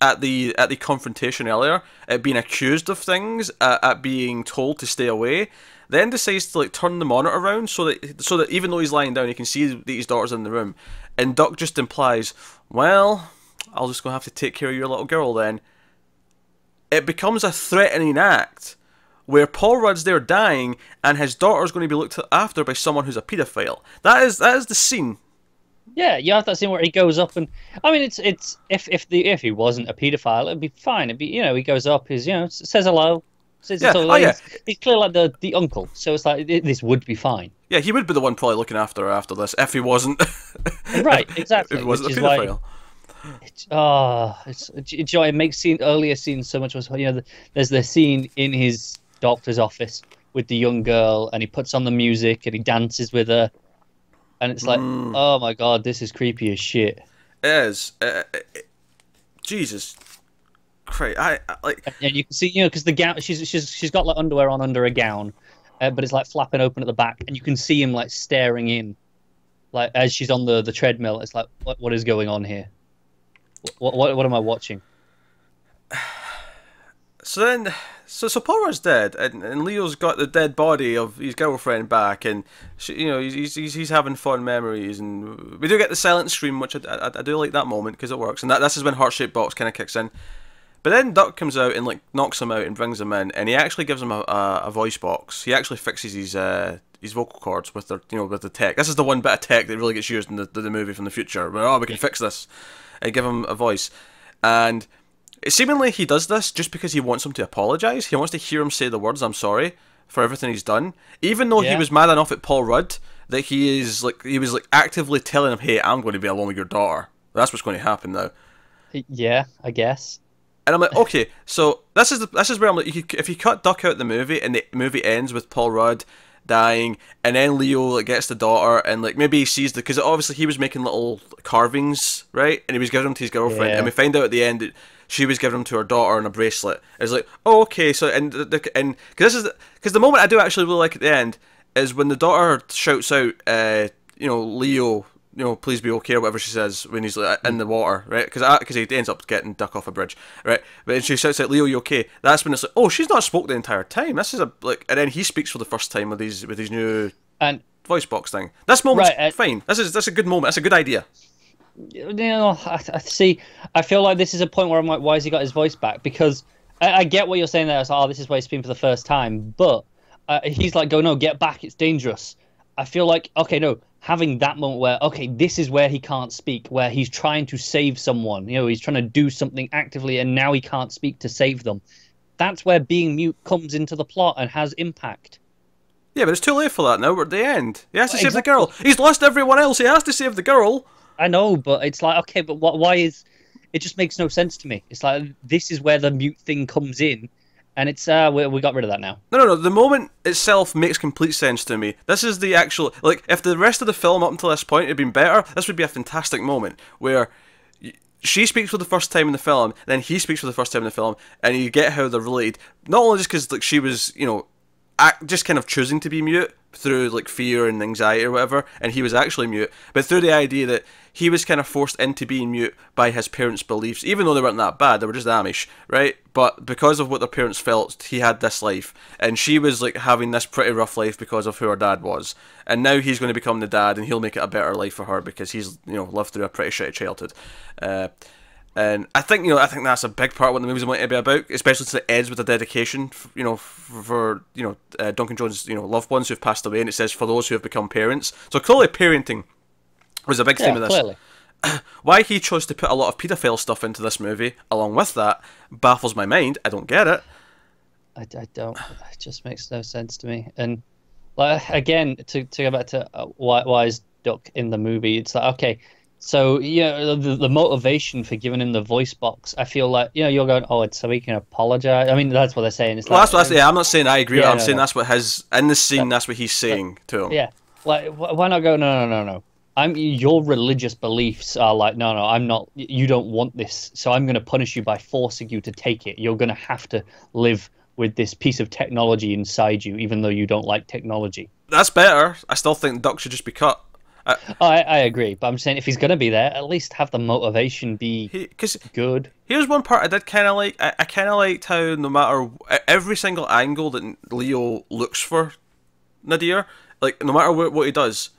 Speaker 1: at the confrontation earlier, at being accused of things, at being told to stay away, then decides to like turn the monitor around so that even though he's lying down, he can see that his daughter's in the room, and Doc just implies, "Well, I'll just go have to take care of your little girl then." It becomes a threatening act where Paul Rudd's there dying, and his daughter's going to be looked after by someone who's a paedophile. That is the scene.
Speaker 2: yeah. You have that scene where he goes up and I mean, it's if he wasn't a paedophile, it'd be fine. It'd be he goes up, says hello, says
Speaker 1: Yeah.
Speaker 2: it's all
Speaker 1: Oh yeah.
Speaker 2: he's clearly like the uncle, so it's like this would be fine.
Speaker 1: Yeah, he would be the one probably looking after her after this if he wasn't.
Speaker 2: Right, exactly.
Speaker 1: If he wasn't
Speaker 2: Which
Speaker 1: a
Speaker 2: is why
Speaker 1: paedophile.
Speaker 2: it makes earlier scenes so much worse. There's the scene in his doctor's office with the young girl, and he puts on the music and he dances with her, and it's like, oh my god, this is creepy as shit.
Speaker 1: It is. Jesus Christ. I like.
Speaker 2: And you can see, because the gown, she's got like underwear on under a gown, but it's like flapping open at the back, and you can see him like staring in, like as she's on the treadmill. It's like, what is going on here? What am I watching?
Speaker 1: So Paul Rudd's dead, and Leo's got the dead body of his girlfriend back, and he's having fond memories, and we do get the silent scream, which I do like that moment because it works, and this is when Heart Shaped Box kind of kicks in. But then Duck comes out and like knocks him out and brings him in, and he actually gives him a voice box. He actually fixes his vocal cords with with the tech. This is the one bit of tech that really gets used in the movie from the future. Where, we can fix this, and give him a voice, and seemingly he does this just because he wants him to apologise. He wants to hear him say the words "I'm sorry" for everything he's done, even though he was mad enough at Paul Rudd that he was actively telling him, "Hey, I'm going to be alone with your daughter. That's what's going to happen now."
Speaker 2: Yeah, I guess.
Speaker 1: And I'm like, okay, so this is where I'm like, if you cut Duck out the movie and the movie ends with Paul Rudd dying, and then Leo gets the daughter, and like maybe he sees because obviously he was making little carvings, right, and he was giving them to his girlfriend, and we find out at the end that she was giving them to her daughter in a bracelet. It's like, oh, okay, so and because the moment I do actually really like at the end is when the daughter shouts out, Leo, please be okay, or whatever she says when he's like, in the water, right? Because he ends up getting Duck off a bridge, right? But she shouts out, "Leo, you okay?" That's when it's like, oh, she's not spoke the entire time. This is and then he speaks for the first time with his new
Speaker 2: And
Speaker 1: voice box thing. This moment's fine. That's a good moment. That's a good idea.
Speaker 2: I see. I feel like this is a point where I'm like, why has he got his voice back? Because I get what you're saying there. It's like, this is why he's speaking for the first time, but he's like, "Go, no, get back. It's dangerous." I feel like, okay, no, having that moment where, okay, this is where he can't speak, where he's trying to save someone, he's trying to do something actively, and now he can't speak to save them. That's where being mute comes into the plot and has impact.
Speaker 1: Yeah, but it's too late for that now. We're at the end. He has to save the girl. He's lost everyone else. He has to save the girl.
Speaker 2: I know, but it's like, okay, but why is... It just makes no sense to me. It's like, this is where the mute thing comes in, and it's, we got rid of that now.
Speaker 1: No. The moment itself makes complete sense to me. This is the actual... Like, if the rest of the film up until this point had been better, this would be a fantastic moment where she speaks for the first time in the film, then he speaks for the first time in the film, and you get how they're related. Not only just because she was, just kind of choosing to be mute through like fear and anxiety or whatever, and he was actually mute, but through the idea that he was kind of forced into being mute by his parents' beliefs, even though they weren't that bad, they were just Amish, right? But because of what their parents felt, he had this life, and she was like having this pretty rough life because of who her dad was, and now he's going to become the dad, and he'll make it a better life for her because he's lived through a pretty shitty childhood. And I think that's a big part of what the movie's going to be about, especially to the ends with the dedication, for Duncan Jones' loved ones who've passed away, and it says for those who have become parents. So clearly, parenting was a big theme of this.
Speaker 2: Clearly.
Speaker 1: Why he chose to put a lot of paedophile stuff into this movie, along with that, baffles my mind. I don't get it.
Speaker 2: I don't. It just makes no sense to me. And like again, to go back to why is Duck in the movie? It's like, okay, so the motivation for giving him the voice box. I feel like you're going, oh, it's so he can apologize. I mean, that's what they're saying. It's
Speaker 1: Well,
Speaker 2: like,
Speaker 1: that's what I'm not saying I agree.
Speaker 2: Yeah,
Speaker 1: I'm
Speaker 2: no,
Speaker 1: saying
Speaker 2: no.
Speaker 1: that's what in the scene. That's what he's saying to him.
Speaker 2: Yeah, like why not go? No. Your religious beliefs are like, no, I'm not. You don't want this, so I'm going to punish you by forcing you to take it. You're going to have to live with this piece of technology inside you, even though you don't like technology.
Speaker 1: That's better. I still think Duck should just be cut.
Speaker 2: I agree, but I'm saying if he's going to be there, at least have the motivation be good.
Speaker 1: Here's one part I did kind of like. I kind of liked how no matter every single angle that Leo looks for Nadir, like no matter what he does,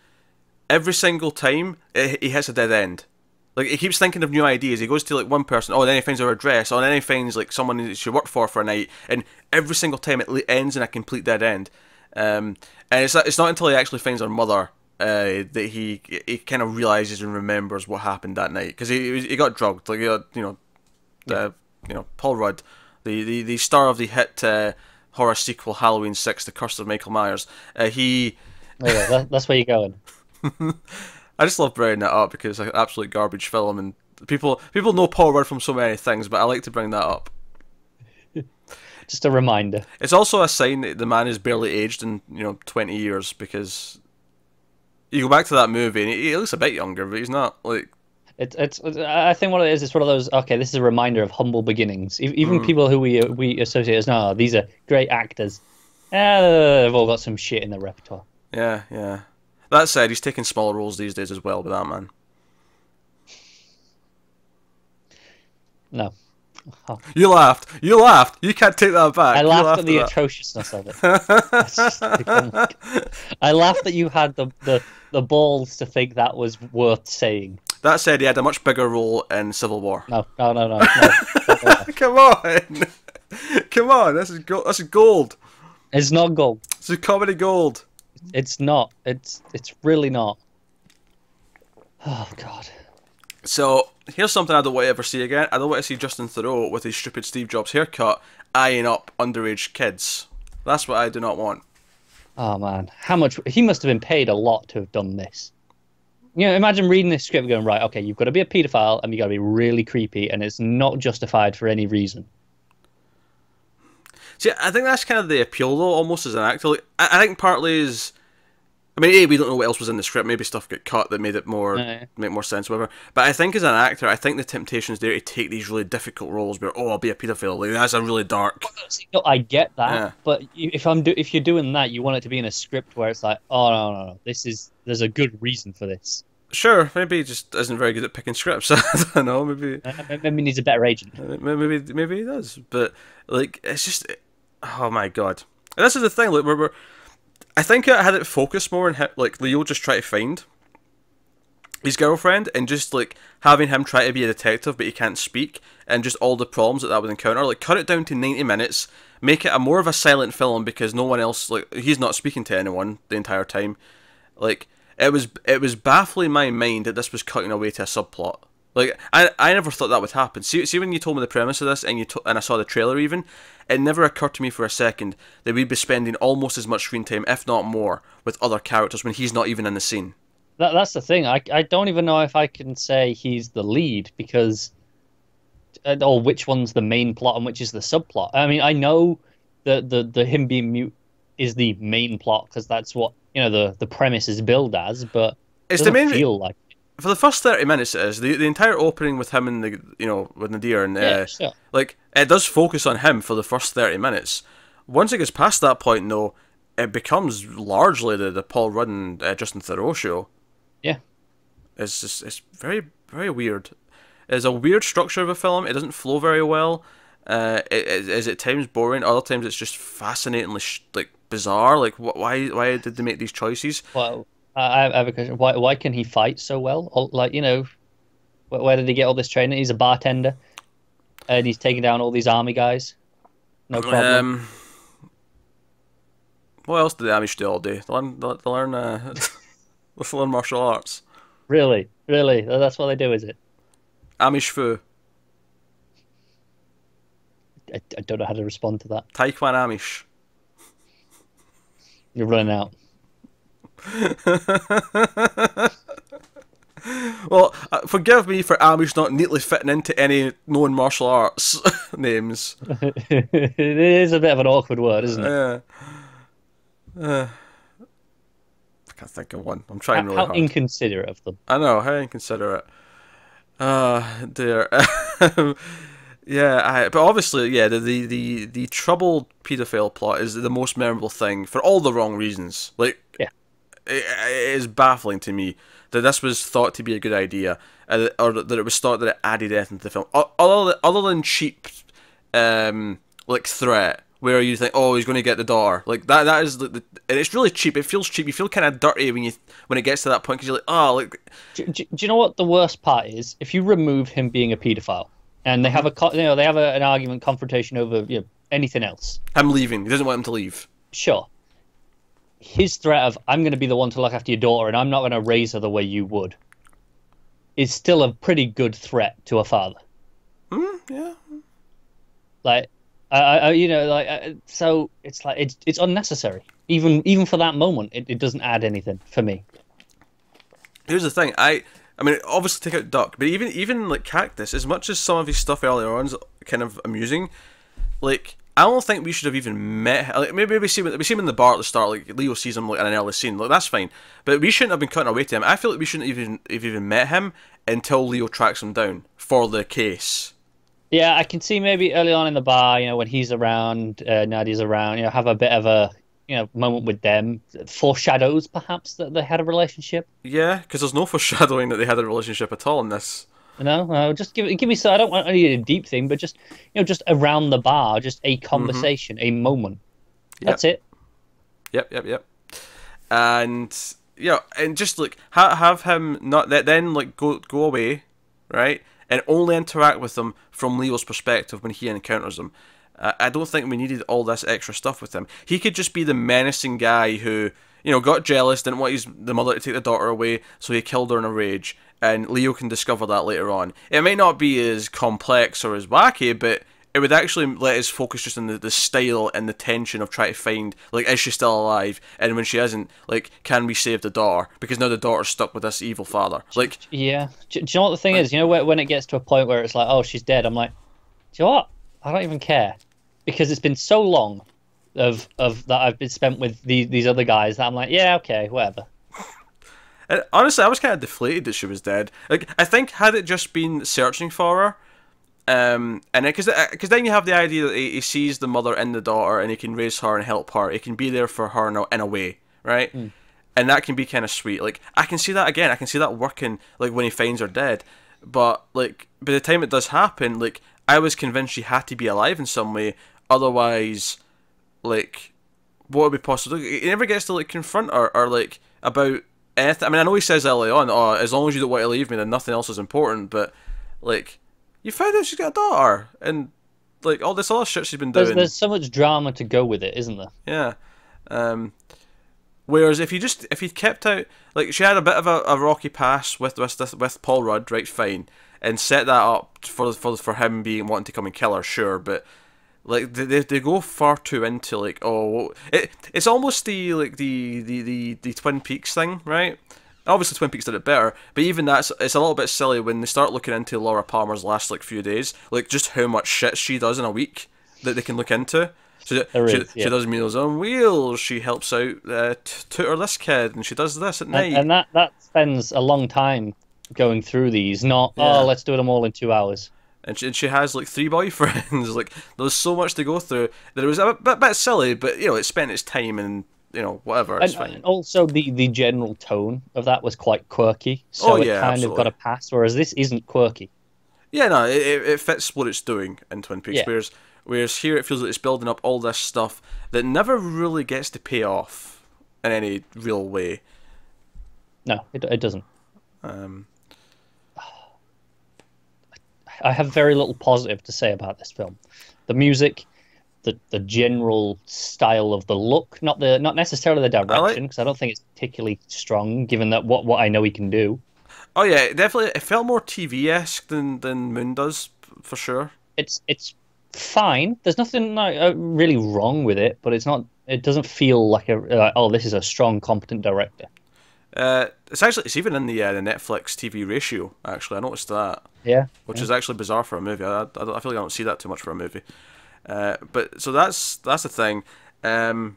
Speaker 1: every single time he hits a dead end. Like he keeps thinking of new ideas. He goes to like one person, then he finds her address, then he finds like someone he should work for a night, and every single time it ends in a complete dead end. And it's not until he actually finds her mother that he kind of realizes and remembers what happened that night, because he got drugged. Like Paul Rudd, the star of the hit horror sequel Halloween 6: The Curse of Michael Myers.
Speaker 2: That's where you're going.
Speaker 1: I just love bringing that up because it's an absolute garbage film, and people know Paul Rudd from so many things, but I like to bring that up.
Speaker 2: Just a reminder.
Speaker 1: It's also a sign that the man is barely aged in 20 years, because you go back to that movie and he looks a bit younger, but he's not like.
Speaker 2: It's. I think what it is, it's one of those. Okay, this is a reminder of humble beginnings. Even people who we associate as these are great actors. They've all got some shit in their repertoire.
Speaker 1: Yeah. That said, he's taking smaller roles these days as well, but that man.
Speaker 2: No. Oh.
Speaker 1: You laughed. You can't take that back.
Speaker 2: I laughed at the atrociousness of it. I laughed that you had the balls to think that was worth saying.
Speaker 1: That said, he had a much bigger role in Civil War.
Speaker 2: No.
Speaker 1: Come on. This is gold.
Speaker 2: It's not gold.
Speaker 1: This is comedy gold.
Speaker 2: It's not. It's really not. Oh God.
Speaker 1: So here's something I don't want to ever see again. I don't want to see Justin Theroux with his stupid Steve Jobs haircut eyeing up underage kids. That's what I do not want.
Speaker 2: Oh man, how much he must have been paid a lot to have done this. Imagine reading this script going, right, okay, you've got to be a paedophile and you've got to be really creepy, and it's not justified for any reason.
Speaker 1: See, I think that's kind of the appeal, though, almost as an actor. Like, I think partly is, I mean, we don't know what else was in the script. Maybe stuff got cut that made it make more sense, whatever. But I think as an actor, I think the temptation is there to take these really difficult roles where, I'll be a paedophile. Like, that's a really dark.
Speaker 2: No, I get that, but if you're doing that, you want it to be in a script where it's like, oh no, there's a good reason for this.
Speaker 1: Sure, maybe he just isn't very good at picking scripts. I don't know. Maybe
Speaker 2: he needs a better agent.
Speaker 1: Maybe he does. But like, it's just. Oh my god! And this is the thing. Like, I think I had it focused more on like Leo just try to find his girlfriend, and just like having him try to be a detective, but he can't speak, and just all the problems that would encounter. Like, cut it down to 90 minutes, make it more of a silent film because no one else, like, he's not speaking to anyone the entire time. Like, it was baffling my mind that this was cutting away to a subplot. Like, I never thought that would happen. See when you told me the premise of this, and I saw the trailer even, it never occurred to me for a second that we'd be spending almost as much screen time, if not more, with other characters when he's not even in the scene.
Speaker 2: That's the thing. I don't even know if I can say he's the lead, because or which one's the main plot and which is the subplot. I mean, I know the him being mute is the main plot because that's what the premise is billed as, but
Speaker 1: it's
Speaker 2: the main feel like.
Speaker 1: For the first 30 minutes, it is the entire opening with him and with Nadir, and
Speaker 2: sure.
Speaker 1: Like, it does focus on him for the first 30 minutes. Once it gets past that point, though, it becomes largely the Paul Rudd and Justin Theroux show.
Speaker 2: Yeah,
Speaker 1: it's very, very weird. It's a weird structure of a film. It doesn't flow very well. It is at times boring. Other times it's just fascinatingly bizarre. Like, why did they make these choices?
Speaker 2: Well, I have a question. Why can he fight so well? Like, where did he get all this training? He's a bartender, and he's taking down all these army guys. No problem.
Speaker 1: What else do the Amish do all day? They learn martial arts.
Speaker 2: Really? Really? That's what they do, is it?
Speaker 1: Amish Fu.
Speaker 2: I don't know how to respond to that.
Speaker 1: Taekwon Amish.
Speaker 2: You're running out.
Speaker 1: Well, forgive me for Amish not neatly fitting into any known martial arts names.
Speaker 2: It is a bit of an awkward word, isn't it?
Speaker 1: I can't think of one. I'm trying really
Speaker 2: How
Speaker 1: hard.
Speaker 2: inconsiderate of them.
Speaker 1: I know, how inconsiderate. Dear. Yeah, but obviously, yeah, the troubled paedophile plot is the most memorable thing for all the wrong reasons. Like,
Speaker 2: Yeah.
Speaker 1: it is baffling to me that this was thought to be a good idea, or that it was thought that it added anything to the film, other than cheap, like threat, where you think, oh, he's going to get the daughter, like that. That is and it's really cheap. It feels cheap. You feel kind of dirty when it gets to that point, because you're like, oh, like.
Speaker 2: Do you know what the worst part is? If you remove him being a paedophile, and they have an argument, confrontation over anything else.
Speaker 1: Him leaving. He doesn't want him to leave.
Speaker 2: Sure. His threat of, I'm going to be the one to look after your daughter and I'm not going to raise her the way you would, is still a pretty good threat to a father.
Speaker 1: Yeah.
Speaker 2: Like, so it's like, it's unnecessary. Even for that moment, it doesn't add anything for me.
Speaker 1: Here's the thing, I mean, obviously take out Duck, but even like Cactus, as much as some of his stuff earlier on is kind of amusing, like, I don't think we should have even met. Like, maybe we see him in the bar at the start. Like, Leo sees him like in an early scene. Like, that's fine, but we shouldn't have been cutting away to him. I feel like we shouldn't even met him until Leo tracks him down for the case.
Speaker 2: Yeah, I can see maybe early on in the bar, when he's around, Nadia's around, have a bit of a moment with them. Foreshadows perhaps that they had a relationship.
Speaker 1: Yeah, because there's no foreshadowing that they had a relationship at all in this.
Speaker 2: Just give me some. I don't want any a deep thing, but just just around the bar, just a conversation, a moment.
Speaker 1: Yep.
Speaker 2: That's it.
Speaker 1: Yep. And and just like have him not then like go away, right, and only interact with them from Leo's perspective when he encounters them. I don't think we needed all this extra stuff with him. He could just be the menacing guy who got jealous, didn't want the mother to take the daughter away, so he killed her in a rage. And Leo can discover that later on. It might not be as complex or as wacky, but it would actually let us focus just on the style and the tension of trying to find, like, is she still alive? And when she isn't, like, can we save the daughter? Because now the daughter's stuck with this evil father. Like,
Speaker 2: yeah. Do you know what the thing is? When it gets to a point where it's like, oh, she's dead, I'm like, do you know what? I don't even care. Because it's been so long of that I've been spent with these other guys that I'm like, yeah, okay, whatever.
Speaker 1: And honestly, I was kind of deflated that she was dead. Like, I think had it just been searching for her, and because then you have the idea that he sees the mother and the daughter, and he can raise her and help her. He can be there for her in a way, right? And that can be kind of sweet. Like, I can see that again. I can see that working, like, when he finds her dead. But like, by the time it does happen, like, I was convinced she had to be alive in some way. Otherwise, like, what would be possible? He never gets to like confront her or like about anything. I mean, I know he says early on, "Oh, as long as you don't want to leave me, then nothing else is important." But like, you found out she's got a daughter, and like all this other shit she's been doing.
Speaker 2: There's so much drama to go with it, isn't there?
Speaker 1: Yeah. Whereas if he kept out, like, she had a bit of a rocky past with Paul Rudd, right? Fine, and set that up for him being wanting to come and kill her, sure, but. Like, they go far too into, like, oh, it's almost the Twin Peaks thing, right? Obviously Twin Peaks did it better, but even that's, it's a little bit silly when they start looking into Laura Palmer's last, like, few days, like, just how much shit she does in a week that they can look into. She does Meals on Wheels, she helps out tutor this kid, and she does this at night.
Speaker 2: And that spends a long time going through these, not, let's do them all in 2 hours.
Speaker 1: And she has like 3 boyfriends. Like, there was so much to go through that it was a bit silly, but it spent its time and whatever. It's fine.
Speaker 2: And also the general tone of that was quite quirky, so it kind
Speaker 1: absolutely.
Speaker 2: of got a pass. Whereas this isn't quirky.
Speaker 1: Yeah, no, it fits what it's doing in Twin Peaks.
Speaker 2: Yeah.
Speaker 1: Whereas here it feels like it's building up all this stuff that never really gets to pay off in any real way.
Speaker 2: No, it doesn't. I have very little positive to say about this film. The music, the general style of the look, not necessarily the direction, because I don't think it's particularly strong, given that what I know he can do.
Speaker 1: Oh yeah, definitely. It felt more TV-esque than Moon does, for sure.
Speaker 2: It's fine. There's nothing like really wrong with it, but it's not. It doesn't feel like oh, this is a strong, competent director.
Speaker 1: It's even in the Netflix TV ratio. Actually, I noticed that.
Speaker 2: Yeah,
Speaker 1: Which
Speaker 2: yeah.
Speaker 1: is actually bizarre for a movie. I feel like I don't see that too much for a movie. But so that's the thing. I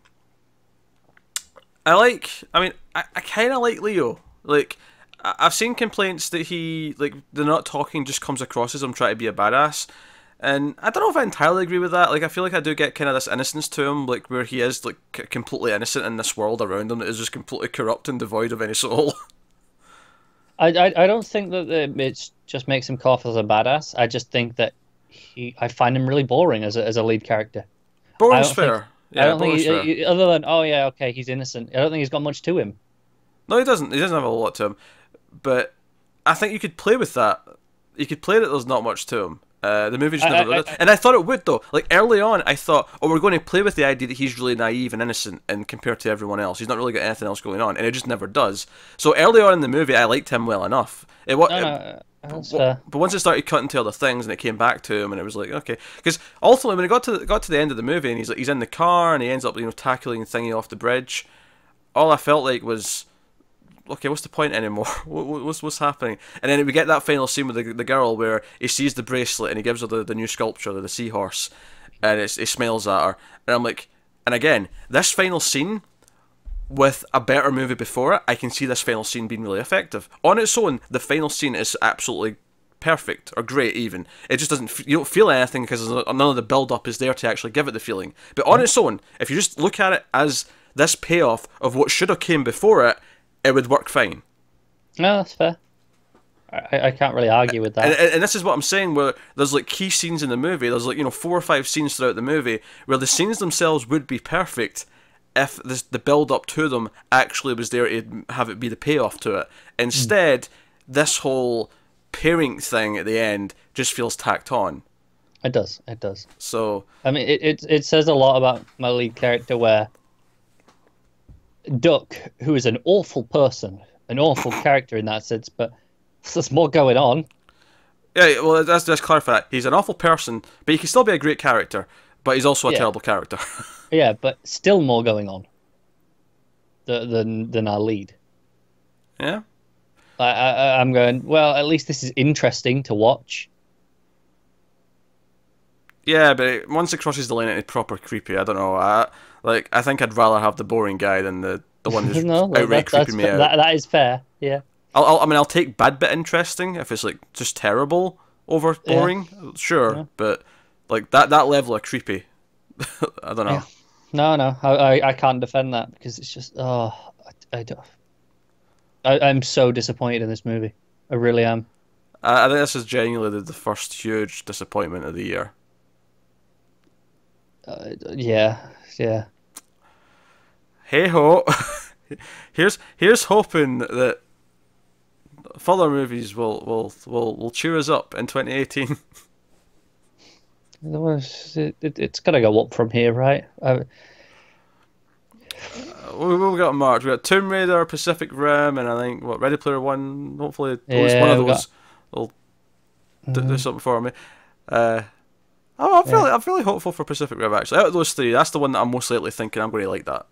Speaker 1: kind of like Leo. Like, I've seen complaints that he, like, the not talking just comes across as him trying to be a badass. And I don't know if I entirely agree with that. Like, I feel like I do get kind of this innocence to him, like, where he is, like, completely innocent in this world around him that is just completely corrupt and devoid of any soul.
Speaker 2: I don't think that it just makes him come off as a badass. I just think that I find him really boring as a lead character.
Speaker 1: Boring's fair.
Speaker 2: I
Speaker 1: Yeah,
Speaker 2: don't think
Speaker 1: boring's fair.
Speaker 2: other than oh yeah, okay, he's innocent. I don't think he's got much to him.
Speaker 1: No, he doesn't. He doesn't have a lot to him. But I think you could play with that. You could play that there's not much to him. The movie just never did it. And I thought it would, though. Like, early on, I thought, oh, we're going to play with the idea that he's really naive and innocent and compared to everyone else. He's not really got anything else going on. And it just never does. So early on in the movie, I liked him well enough.
Speaker 2: That's fair.
Speaker 1: But once it started cutting to other things and it came back to him and it was like, okay. Because ultimately, when it got to the end of the movie and he's in the car and he ends up, tackling Thingy off the bridge, all I felt like was, okay, what's the point anymore? What's happening? And then we get that final scene with the girl where he sees the bracelet and he gives her the new sculpture, the seahorse, and he smiles at her. And I'm like, and again, this final scene with a better movie before it, I can see this final scene being really effective. On its own, the final scene is absolutely perfect or great even. It just doesn't, you don't feel anything because none of the build up is there to actually give it the feeling. But on its own, if you just look at it as this payoff of what should have came before it, it would work fine.
Speaker 2: No, that's fair. I can't really argue with that.
Speaker 1: And this is what I'm saying, where there's like key scenes in the movie, there's like 4 or 5 scenes throughout the movie where the scenes themselves would be perfect if the build up to them actually was there to have it be the payoff to it. Instead, this whole pairing thing at the end just feels tacked on.
Speaker 2: It does.
Speaker 1: So
Speaker 2: I mean, it says a lot about my lead character where Duck, who is an awful person, an awful character in that sense, but there's more going on.
Speaker 1: Yeah, well, let's just clarify that. He's an awful person, but he can still be a great character, but he's also a terrible character.
Speaker 2: Yeah, but still more going on than our lead.
Speaker 1: Yeah.
Speaker 2: I'm going, well, at least this is interesting to watch.
Speaker 1: Yeah, but once it crosses the line, it's proper creepy. I don't know. I think I'd rather have the boring guy than the one who's outright creeping me out.
Speaker 2: That is fair. Yeah.
Speaker 1: I'll take bad but interesting if it's like just terrible over boring. Yeah. Sure, but like that level of creepy, I don't know.
Speaker 2: Yeah. No, I can't defend that because it's just I'm so disappointed in this movie. I really am.
Speaker 1: I think this is genuinely the first huge disappointment of the year.
Speaker 2: Yeah.
Speaker 1: Hey ho, here's hoping that further movies will cheer us up in 2018.
Speaker 2: It's gotta go up from here, right?
Speaker 1: We've got March. We got Tomb Raider, Pacific Rim, and I think Ready Player One. Hopefully, at least one of those will do something for me. I'm really hopeful for Pacific Rim. Actually, out of those 3, that's the one that I'm most likely thinking I'm going to like that.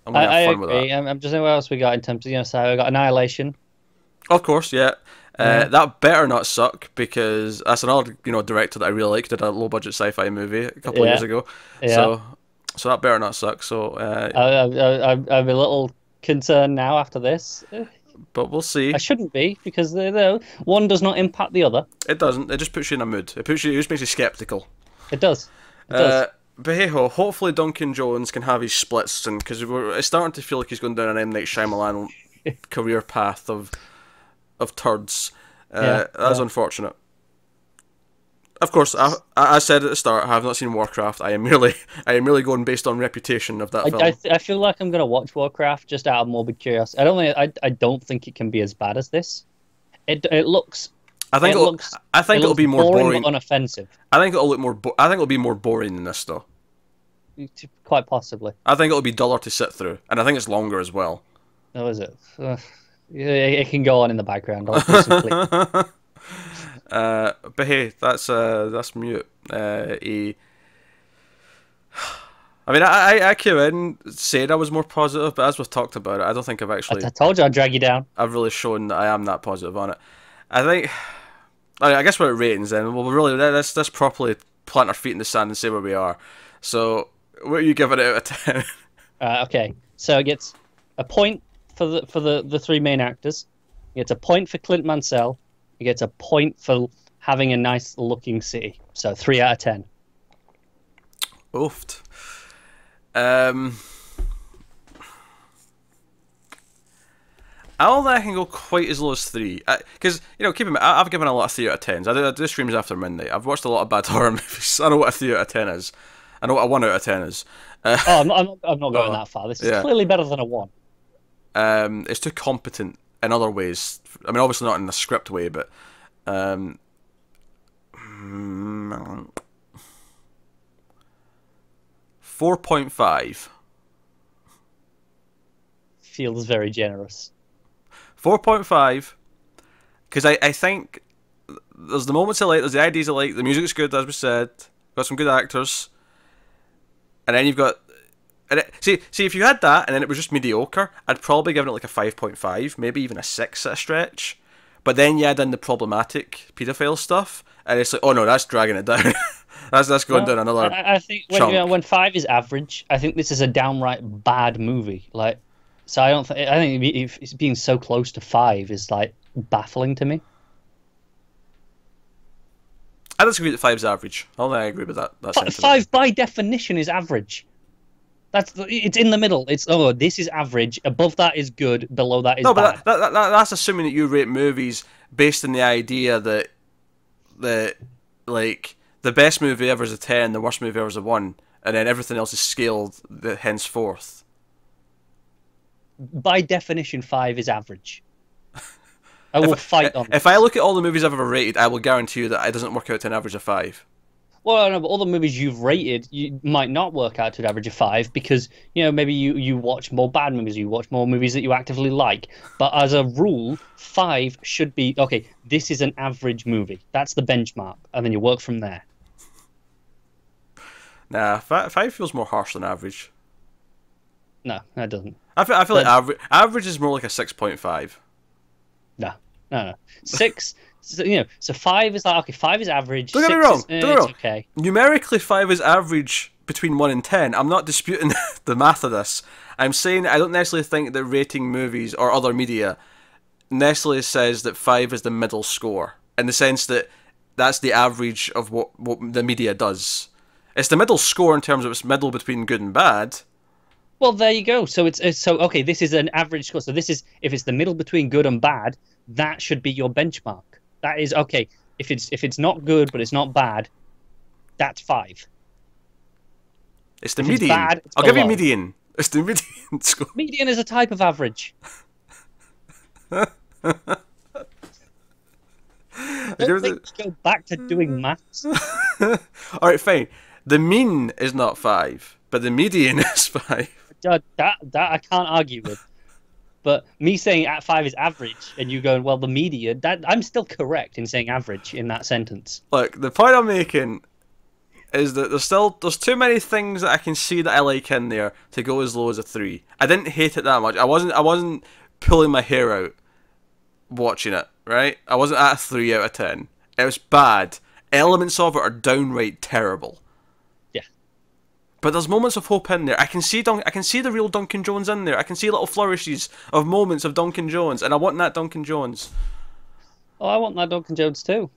Speaker 1: I'm going to have fun with that.
Speaker 2: I'm just saying what else we got in terms of so we got Annihilation.
Speaker 1: Of course, yeah. That better not suck because that's another director that I really like. Did a low budget sci-fi movie a couple of years ago. Yeah. So that better not suck. So
Speaker 2: I'm a little concerned now after this.
Speaker 1: But we'll see.
Speaker 2: I shouldn't be because one does not impact the other.
Speaker 1: It doesn't. It just puts you in a mood. It just makes you skeptical.
Speaker 2: It does.
Speaker 1: But hey ho, hopefully Duncan Jones can have his splits, and because it's starting to feel like he's going down an M. Night Shyamalan career path of turds. That's unfortunate. Of course, I said at the start, I have not seen Warcraft. I am merely going based on reputation of that film.
Speaker 2: I feel like I'm gonna watch Warcraft just out of morbid curiosity. I don't think it can be as bad as this. It looks. I think
Speaker 1: it'll be more boring,
Speaker 2: but unoffensive.
Speaker 1: I think it'll be more boring than this, though.
Speaker 2: Quite possibly.
Speaker 1: I think it'll be duller to sit through, and I think it's longer as well.
Speaker 2: Oh, is it? It can go on in the background. I'll do some click.
Speaker 1: But hey, that's mute. I mean, I came in saying I was more positive, but as we've talked about it, I don't think I've actually.
Speaker 2: I told you I'd drag you down.
Speaker 1: I've really shown that I am that positive on it. I think. I guess we're at ratings then. Well, really, let's properly plant our feet in the sand and say where we are. So, what are you giving it out of 10?
Speaker 2: Okay, so it gets a point for the three main actors. It gets a point for Clint Mansell. It gets a point for having a nice looking city. So 3 out of 10.
Speaker 1: Oofed. I don't think I can go quite as low as 3. Because, keep in mind, I've given a lot of 3 out of 10s. I do streams after midnight. I've watched a lot of bad horror movies. I know what a 3 out of 10 is. I know what a 1 out of 10 is.
Speaker 2: I'm not going that far. This is clearly better than a 1.
Speaker 1: It's too competent in other ways. I mean, obviously not in a script way, but... 4.5.
Speaker 2: Feels very generous.
Speaker 1: 4.5, because I think there's the moments I like, there's the ideas I like, the music's good, as we said, got some good actors, and then you've got... See, if you had that, and then it was just mediocre, I'd probably give it like a 5.5, maybe even a 6 at a stretch, but then you add in the problematic paedophile stuff, and it's like, oh no, that's dragging it down. that's going down another
Speaker 2: I think when 5 is average, I think this is a downright bad movie, like... So I don't. I think it's being so close to 5 is like baffling to me.
Speaker 1: I disagree that 5's average. I don't think I agree with that.
Speaker 2: 5 by definition is average. It's in the middle. This is average. Above that is good. Below that is bad.
Speaker 1: But that's assuming that you rate movies based on the idea that the best movie ever is a 10, the worst movie ever is a 1, and then everything else is scaled henceforth.
Speaker 2: By definition, 5 is average. I will fight on this.
Speaker 1: If I look at all the movies I've ever rated, I will guarantee you that it doesn't work out to an average of 5.
Speaker 2: Well, I know, but all the movies you've rated, you might not work out to an average of 5 because, maybe you watch more bad movies, you watch more movies that you actively like. But as a rule, 5 should be, okay, this is an average movie. That's the benchmark, and then you work from there.
Speaker 1: Nah, 5 feels more harsh than average.
Speaker 2: No, that doesn't.
Speaker 1: I feel like average is more like a 6.5.
Speaker 2: No. 6. So 5 is like, okay, 5 is average.
Speaker 1: Don't get me wrong.
Speaker 2: Don't get me wrong. Okay.
Speaker 1: Numerically, 5 is average between 1 and 10. I'm not disputing the math of this. I'm saying I don't necessarily think that rating movies or other media necessarily says that 5 is the middle score, in the sense that that's the average of what the media does. It's the middle score in terms of it's middle between good and bad.
Speaker 2: Well, there you go. So it's okay. This is an average score. So this is, if it's the middle between good and bad, that should be your benchmark. That is okay. If it's not good but it's not bad, that's 5.
Speaker 1: It's the median. I'll give you median. It's the median score.
Speaker 2: Median is a type of average. Don't go back to doing maths.
Speaker 1: All right, fine. The mean is not 5, but the median is 5.
Speaker 2: That I can't argue with. But me saying at 5 is average, and you going, well, the median, I'm still correct in saying average in that sentence.
Speaker 1: Look, the point I'm making is that there's too many things that I can see that I like in there to go as low as a 3. I didn't hate it that much. I wasn't pulling my hair out watching it, right? I wasn't at a 3 out of 10. It was bad. Elements of it are downright terrible. But there's moments of hope in there. I can see the real Duncan Jones in there. I can see little flourishes of moments of Duncan Jones, and I want that Duncan Jones.
Speaker 2: Oh, I want that Duncan Jones too.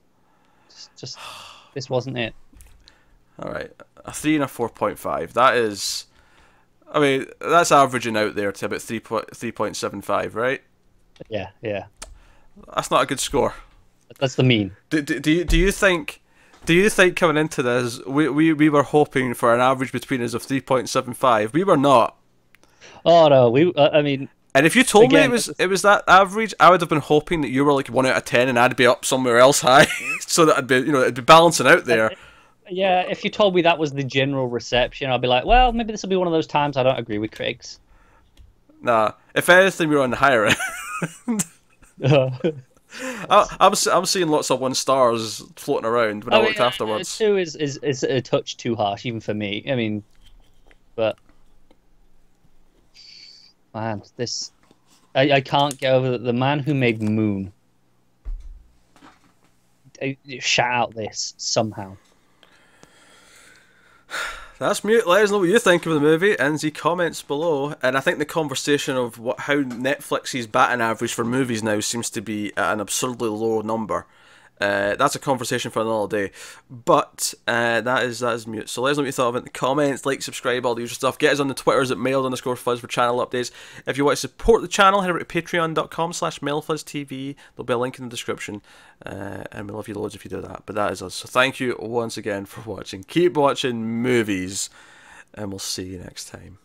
Speaker 2: Just this wasn't it.
Speaker 1: All right, a 3 and a 4.5. That is, I mean, that's averaging out there to about 3.75, right?
Speaker 2: Yeah.
Speaker 1: That's not a good score.
Speaker 2: That's the mean.
Speaker 1: Do you think? Do you think coming into this, we were hoping for an average between us of 3.75? We were not.
Speaker 2: Oh no, I mean.
Speaker 1: And if you told me it was that average, I would have been hoping that you were like 1 out of 10, and I'd be up somewhere else high, so that it'd be balancing out there.
Speaker 2: Yeah, if you told me that was the general reception, I'd be like, well, maybe this will be one of those times I don't agree with critics.
Speaker 1: Nah, if anything, we were on the higher end. I'm seeing lots of 1 stars floating around when I looked afterwards.
Speaker 2: 2 is a touch too harsh even for me. I mean, but man, this I can't get over the man who made Moon. Shout out this somehow.
Speaker 1: That's mute. Let us know what you think of the movie in the comments below. And I think the conversation of how Netflix's batting average for movies now seems to be at an absurdly low number. That's a conversation for another day. But that is mute. So let us know what you thought of it in the comments. Like, subscribe, all the usual stuff. Get us on the Twitters at mailed_fuzz for channel updates. If you want to support the channel, head over to patreon.com/mailfuzztv. There'll be a link in the description. And we love you loads if you do that. But that is us. So thank you once again for watching. Keep watching movies. And we'll see you next time.